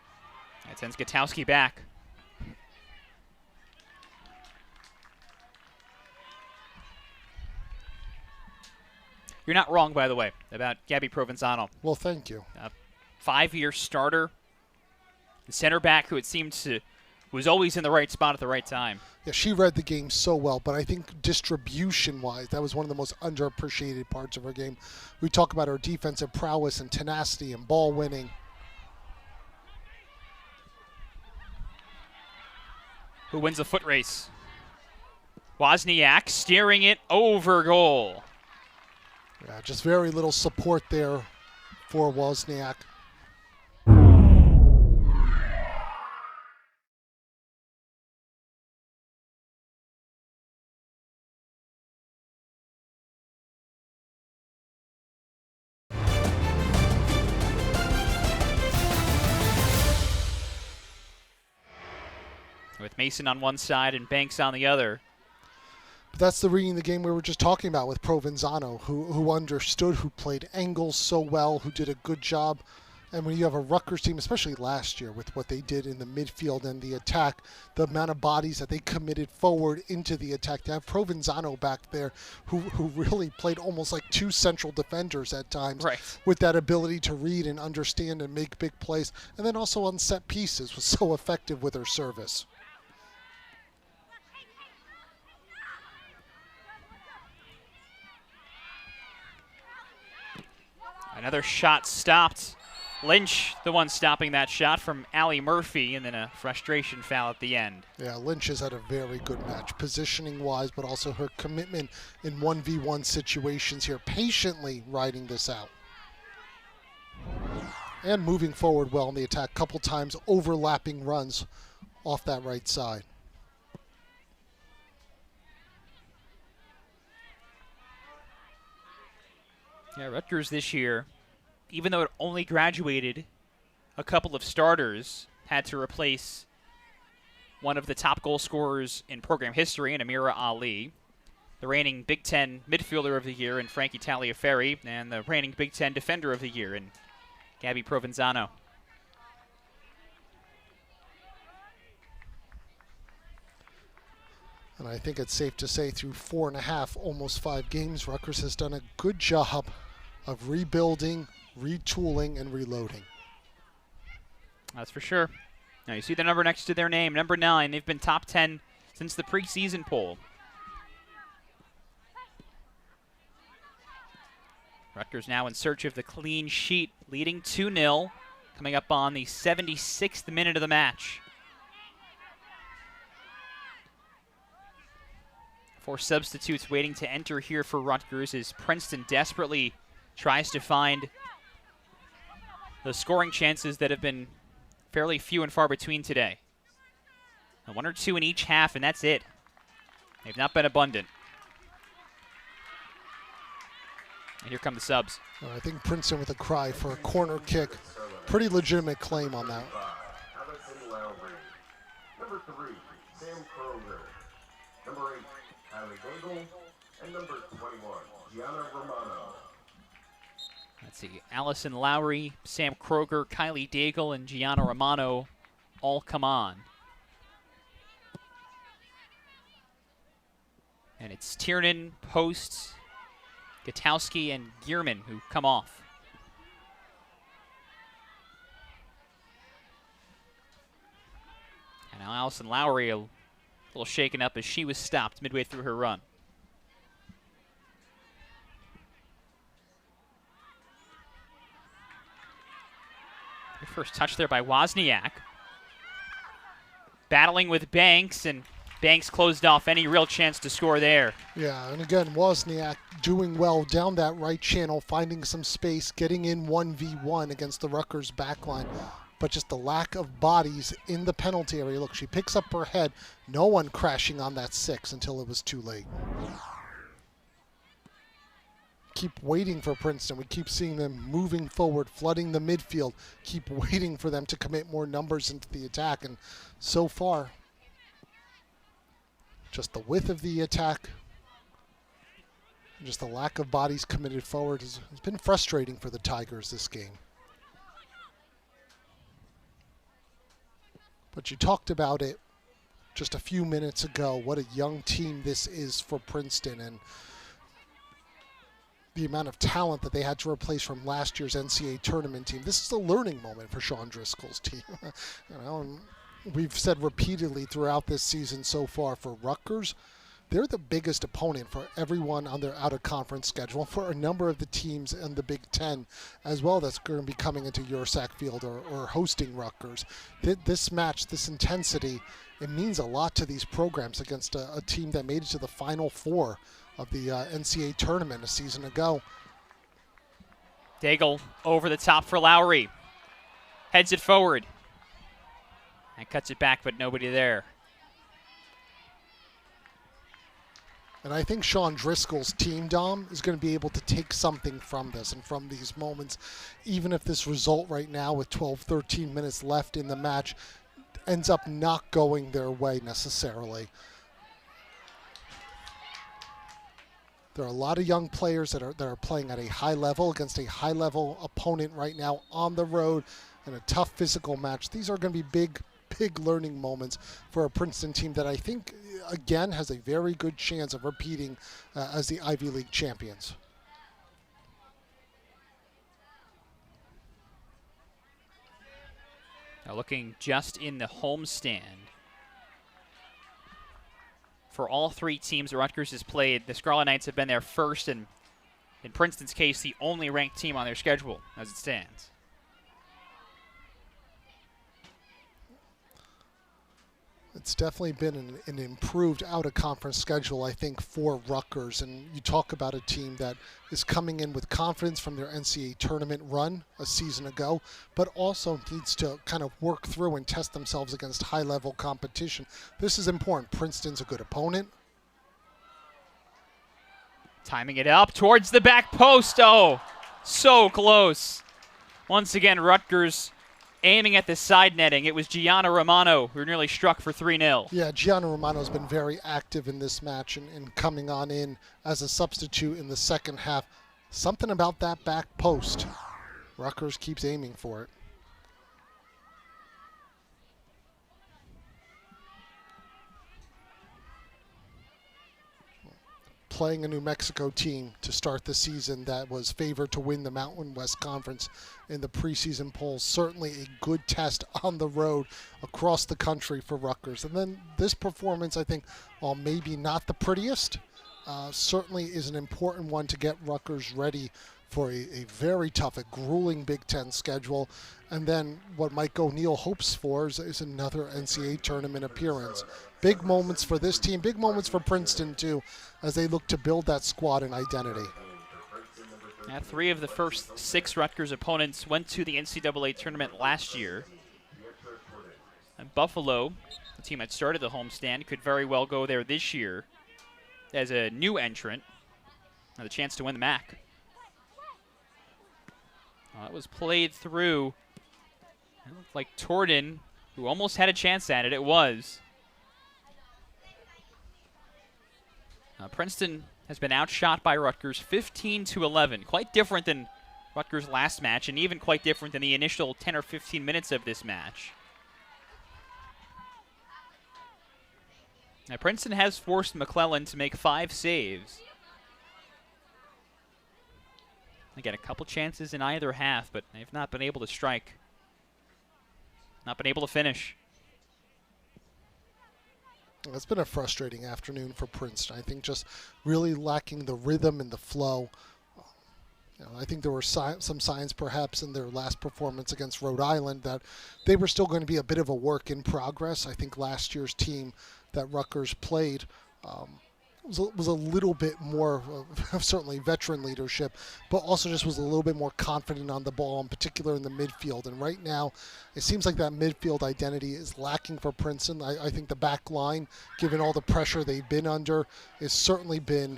That sends Gutowski back. You're not wrong, by the way, about Gabby Provenzano.
Well, thank you.
5-year starter, the center back who it seemed to was always in the right spot at the right time.
Yeah, she read the game so well, but I think distribution-wise, that was one of the most underappreciated parts of her game. We talk about her defensive prowess and tenacity and ball winning.
Who wins the foot race? Wozniak steering it over goal.
Yeah, just very little support there for Wozniak.
With Mason on one side and Banks on the other.
But that's the reading the game we were just talking about with Provenzano, who understood, who played angles so well, who did a good job. And when you have a Rutgers team, especially last year with what they did in the midfield and the attack, the amount of bodies that they committed forward into the attack, to have Provenzano back there who really played almost like 2 central defenders at times,
right,
with that ability to read and understand and make big plays. And then also on set pieces was so effective with her service.
Another shot stopped. Lynch, the one stopping that shot from Allie Murphy, and then a frustration foul at the end.
Yeah, Lynch has had a very good match, positioning-wise, but also her commitment in 1v1 situations here, patiently riding this out. And moving forward well in the attack, couple times overlapping runs off that right side.
Yeah, Rutgers this year, even though it only graduated a couple of starters, had to replace one of the top goal scorers in program history in Amira Ali, the reigning Big Ten midfielder of the year in Frankie Taliaferri, and the reigning Big Ten defender of the year in Gabby Provenzano.
And I think it's safe to say through 4.5, almost 5 games, Rutgers has done a good job of rebuilding, retooling, and reloading.
That's for sure. Now you see the number next to their name, number 9. They've been top 10 since the preseason poll. Rutgers now in search of the clean sheet, leading 2-0, coming up on the 76th minute of the match. 4 substitutes waiting to enter here for Rutgers as Princeton desperately tries to find the scoring chances that have been fairly few and far between today. 1 or 2 in each half, and that's it. They've not been abundant. And here come the subs.
I think Princeton with a cry for a corner kick. Pretty legitimate claim on that.
Number 3, Sam Kroger. Number 8, Kylie Daigle. And number 21, Gianna Romano.
Let's see, Allison Lowry, Sam Kroger, Kylie Daigle, and Gianna Romano all come on. And it's Tiernan, Post, Gutowski, and Gearman who come off. And now Allison Lowry a little shaken up as she was stopped midway through her run. Her first touch there by Wozniak. Battling with Banks, and Banks closed off any real chance to score there.
Yeah, and again, Wozniak doing well down that right channel, finding some space, getting in 1v1 against the Rutgers backline. But just the lack of bodies in the penalty area. Look, she picks up her head. No one crashing on that 6 until it was too late. Keep waiting for Princeton. We keep seeing them moving forward, flooding the midfield. Keep waiting for them to commit more numbers into the attack. And so far, just the width of the attack, just the lack of bodies committed forward has been frustrating for the Tigers this game. But you talked about it just a few minutes ago, what a young team this is for Princeton, and the amount of talent that they had to replace from last year's NCAA tournament team. This is a learning moment for Sean Driscoll's team. And we've said repeatedly throughout this season so far, for Rutgers, they're the biggest opponent for everyone on their out-of-conference schedule, for a number of the teams in the Big Ten as well that's going to be coming into Ursack Field or hosting Rutgers. This match, this intensity, it means a lot to these programs against a team that made it to the Final Four of the NCAA tournament a season ago.
Daigle over the top for Lowry. Heads it forward. And cuts it back, but nobody there.
And I think Sean Driscoll's team, Dom, is going to be able to take something from this and from these moments, even if this result right now with 12, 13 minutes left in the match ends up not going their way necessarily. There are a lot of young players that are playing at a high level against a high-level opponent right now on the road in a tough physical match. These are going to be big learning moments for a Princeton team that I think, again, has a very good chance of repeating as the Ivy League champions.
Now looking just in the homestand. For all three teams that Rutgers has played, the Scarlet Knights have been there first, and in Princeton's case, the only ranked team on their schedule as it stands.
It's definitely been an improved out-of-conference schedule, I think, for Rutgers. And you talk about a team that is coming in with confidence from their NCAA tournament run a season ago, but also needs to kind of work through and test themselves against high-level competition. This is important. Princeton's a good opponent.
Timing it up towards the back post. Oh, so close. Once again, Rutgers aiming at the side netting. It was Gianna Romano who nearly struck for 3-0.
Yeah, Gianna Romano's been very active in this match and coming on in as a substitute in the second half. Something about that back post. Rutgers keeps aiming for it. Playing a New Mexico team to start the season that was favored to win the Mountain West Conference in the preseason polls. Certainly a good test on the road across the country for Rutgers. And then this performance, I think, while maybe not the prettiest, certainly is an important one to get Rutgers ready for a very tough, a grueling Big Ten schedule. And then what Mike O'Neill hopes for is another NCAA tournament appearance. Big moments for this team, big moments for Princeton too, as they look to build that squad and identity.
Yeah, 3 of the first 6 Rutgers opponents went to the NCAA tournament last year. And Buffalo, the team that started the homestand, could very well go there this year as a new entrant. Have a chance to win the MAC. Well, that was played through. It looked like Torden, who almost had a chance at it. It was. Princeton has been outshot by Rutgers 15-11. Quite different than Rutgers' last match, and even quite different than the initial 10 or 15 minutes of this match. Now, Princeton has forced McClellan to make 5 saves. Again, a couple chances in either half, but they've not been able to strike. Not been able to finish.
It's been a frustrating afternoon for Princeton. I think just really lacking the rhythm and the flow. I think there were some signs perhaps in their last performance against Rhode Island that they were still going to be a bit of a work in progress. I think last year's team that Rutgers played was a little bit more of certainly veteran leadership, but also just was a little bit more confident on the ball, in particular in the midfield. And right now, it seems like that midfield identity is lacking for Princeton. I think the back line, given all the pressure they've been under, has certainly been,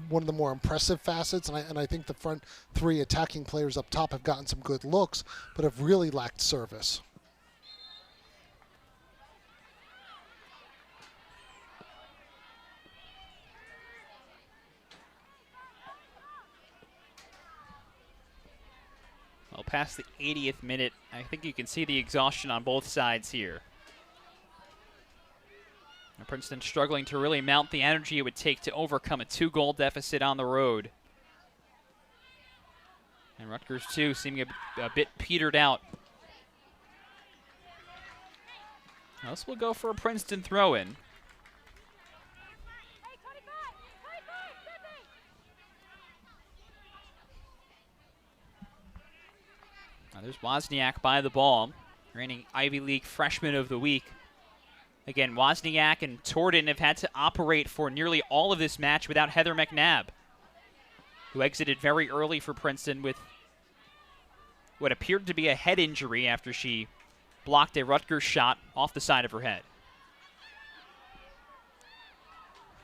one of the more impressive facets, and I think the front three attacking players up top have gotten some good looks, but have really lacked service.
Well, past the 80th minute, I think you can see the exhaustion on both sides here. Princeton struggling to really mount the energy it would take to overcome a 2-goal deficit on the road. And Rutgers, too, seeming a bit petered out. Now this will go for a Princeton throw-in. Now there's Wozniak by the ball, reigning Ivy League Freshman of the Week. Again, Wozniak and Torden have had to operate for nearly all of this match without Heather McNabb, who exited very early for Princeton with what appeared to be a head injury after she blocked a Rutgers shot off the side of her head.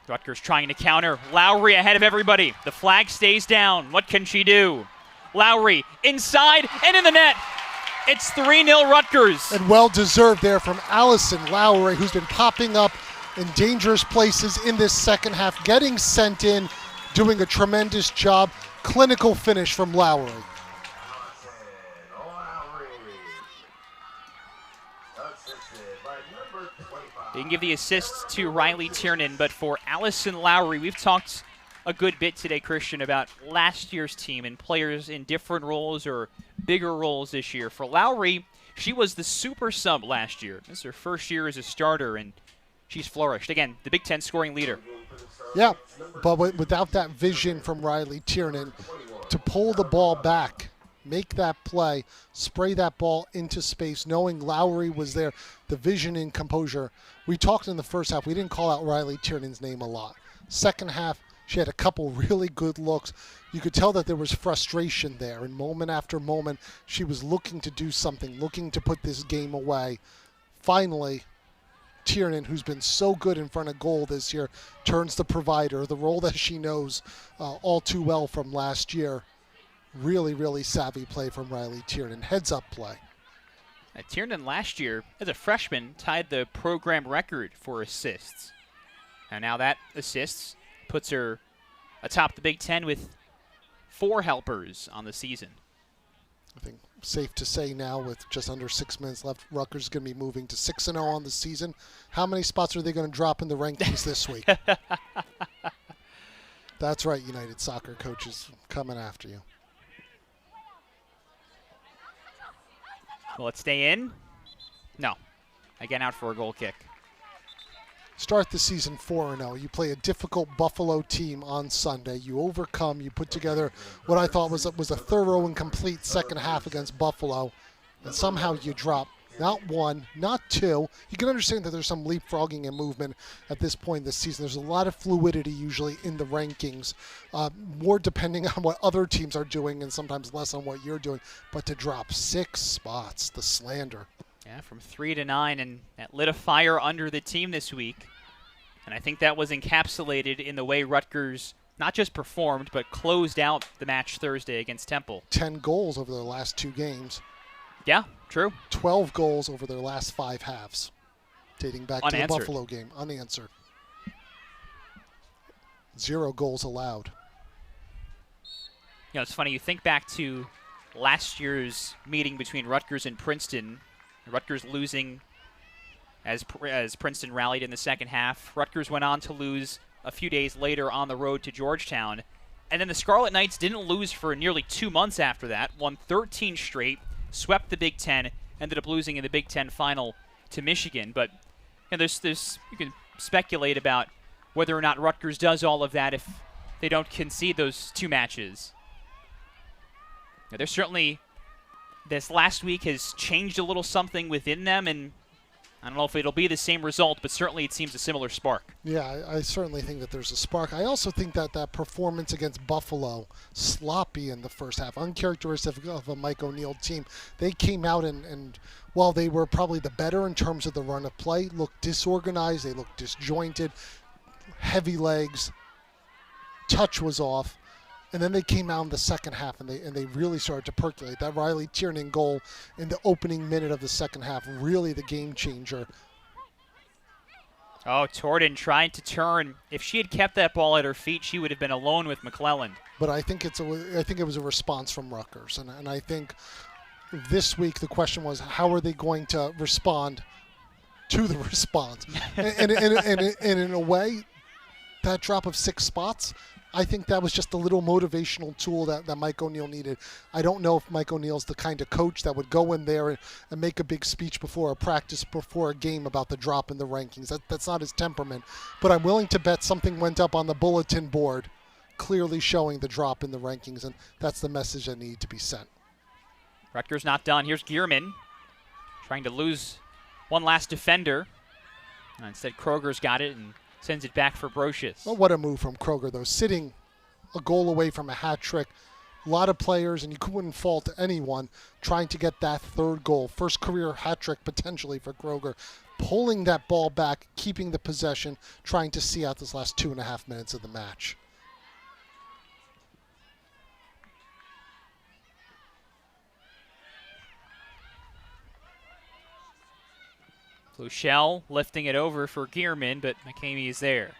Rutgers trying to counter. Lowry ahead of everybody. The flag stays down. What can she do? Lowry inside and in the net. It's 3-0 Rutgers.
And well-deserved there from Allison Lowry, who's been popping up in dangerous places in this second half, getting sent in, doing a tremendous job. Clinical finish from Lowry.
They can give the assists to Riley Tiernan, but for Allison Lowry, we've talked a good bit today, Christian, about last year's team and players in different roles or bigger roles this year. For Lowry, she was the super sub last year. This is her first year as a starter, and she's flourished. Again, the Big Ten scoring leader.
Yeah, but without that vision from Riley Tiernan to pull the ball back, make that play, spray that ball into space, knowing Lowry was there, the vision and composure. We talked in the first half. We didn't call out Riley Tiernan's name a lot. Second half, she had a couple really good looks. You could tell that there was frustration there, and moment after moment, she was looking to do something, looking to put this game away. Finally, Tiernan, who's been so good in front of goal this year, turns the provider, the role that she knows all too well from last year. Really, really savvy play from Riley Tiernan. Heads-up play.
Tiernan last year, as a freshman, tied the program record for assists. And now that assists puts her atop the Big Ten with 4 helpers on the season.
I think safe to say now, with just under 6 minutes left, Rutgers is going to be moving to 6-0 on the season. How many spots are they going to drop in the rankings this week? That's right, United Soccer coaches coming after you.
Will it stay in? No. Again, out for a goal kick.
Start the season 4-0. You play a difficult Buffalo team on Sunday. You overcome. You put together what I thought was a thorough and complete second half against Buffalo, and somehow you drop not 1, not 2. You can understand that there's some leapfrogging and movement at this point in the season. There's a lot of fluidity usually in the rankings, more depending on what other teams are doing and sometimes less on what you're doing. But to drop 6 spots, the slander.
Yeah, from 3 to 9, and that lit a fire under the team this week. And I think that was encapsulated in the way Rutgers not just performed, but closed out the match Thursday against Temple.
10 goals over their last 2 games.
Yeah, true.
12 goals over their last 5 halves, dating back to the Buffalo game. Unanswered. 0 goals allowed.
You know, it's funny. You think back to last year's meeting between Rutgers and Princeton. Rutgers losing as Princeton rallied in the second half. Rutgers went on to lose a few days later on the road to Georgetown. And then the Scarlet Knights didn't lose for nearly 2 months after that. Won 13 straight, swept the Big Ten, ended up losing in the Big Ten final to Michigan. But And there's you can speculate about whether or not Rutgers does all of that if they don't concede those 2 matches. Now, there's certainly, this last week has changed a little something within them, and I don't know if it'll be the same result, but certainly it seems a similar spark.
Yeah, I certainly think that there's a spark. I also think that that performance against Buffalo, sloppy in the first half, uncharacteristic of a Mike O'Neill team. They came out and while they were probably the better in terms of the run of play, looked disorganized, they looked disjointed, heavy legs, touch was off. And then they came out in the second half, and they really started to percolate. That Riley Tiernan goal in the opening minute of the second half, really the game changer.
Oh, Torden trying to turn. If she had kept that ball at her feet, she would have been alone with McClelland.
But I think it was a response from Rutgers, and I think this week the question was, how are they going to respond to the response? and in a way, that drop of 6 spots, I think that was just a little motivational tool that Mike O'Neill needed. I don't know if Mike O'Neill's the kind of coach that would go in there and make a big speech before a practice, before a game about the drop in the rankings. That's not his temperament. But I'm willing to bet something went up on the bulletin board clearly showing the drop in the rankings, and that's the message that needed to be sent.
Rutgers not done. Here's Gearman trying to lose one last defender. Instead, Kroger's got it and sends it back for Brocious.
Well, what a move from Kroger, though. Sitting a goal away from a hat trick. A lot of players, and you couldn't fault anyone, trying to get that 3rd goal. First career hat trick potentially for Kroger. Pulling that ball back, keeping the possession, trying to see out this last 2.5 minutes of the match.
Luchel lifting it over for Gearman, but McCamey is there.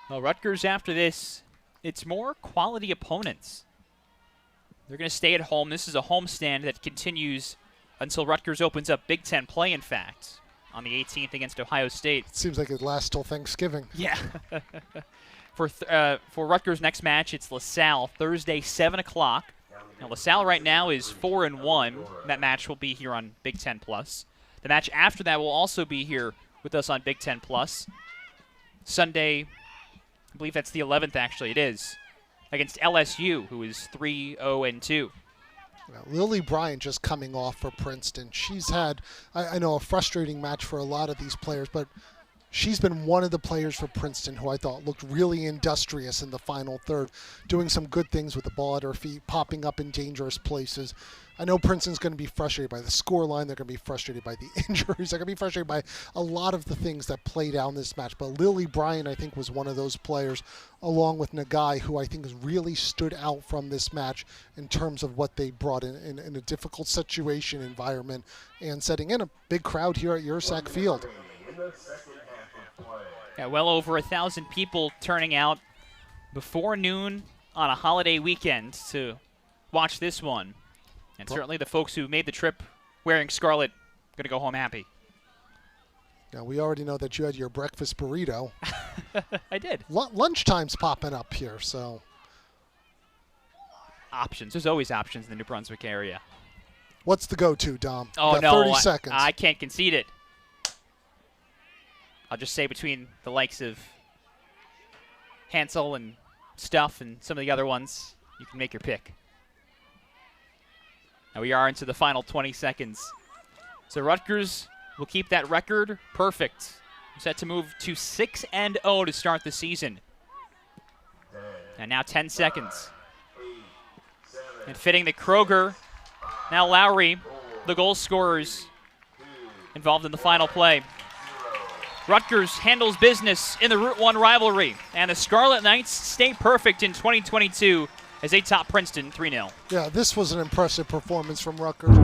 Well, Rutgers after this, it's more quality opponents. They're going to stay at home. This is a homestand that continues until Rutgers opens up Big Ten play, in fact, on the 18th against Ohio State.
It seems like it lasts till Thanksgiving.
Yeah. For Rutgers' next match, it's LaSalle, Thursday, 7 o'clock. Now, LaSalle right now is 4-1. That match will be here on Big Ten Plus. The match after that will also be here with us on Big Ten Plus. Sunday, I believe that's the 11th, actually. It is. Against LSU, who is 3-0-2.
Well, Lily Bryant just coming off for Princeton. She's had, I know, a frustrating match for a lot of these players, but she's been one of the players for Princeton who I thought looked really industrious in the final third, doing some good things with the ball at her feet, popping up in dangerous places. I know Princeton's going to be frustrated by the scoreline. They're going to be frustrated by the injuries. They're going to be frustrated by a lot of the things that played out in this match. But Lily Bryant, I think, was one of those players, along with Nagai, who I think has really stood out from this match in terms of what they brought in a difficult situation, environment, and setting in a big crowd here at Ursack Field.
Yeah, well over 1,000 people turning out before noon on a holiday weekend to watch this one. And certainly the folks who made the trip wearing scarlet going to go home happy.
Now, we already know that you had your breakfast burrito.
I did.
Lunchtime's popping up here, so.
Options. There's always options in the New Brunswick area.
What's the go-to, Dom?
Oh,
you got
no.
30 seconds.
I can't concede it. I'll just say between the likes of Hansel and Stuff and some of the other ones, you can make your pick. Now we are into the final 20 seconds. So Rutgers will keep that record perfect. Set to move to 6-0 to start the season. And now 10 seconds. And fitting that Kroger, now Lowry, the goal scorers involved in the final play. Rutgers handles business in the Route 1 rivalry, and the Scarlet Knights stay perfect in 2022 as they top Princeton 3-0.
Yeah, this was an impressive performance from Rutgers.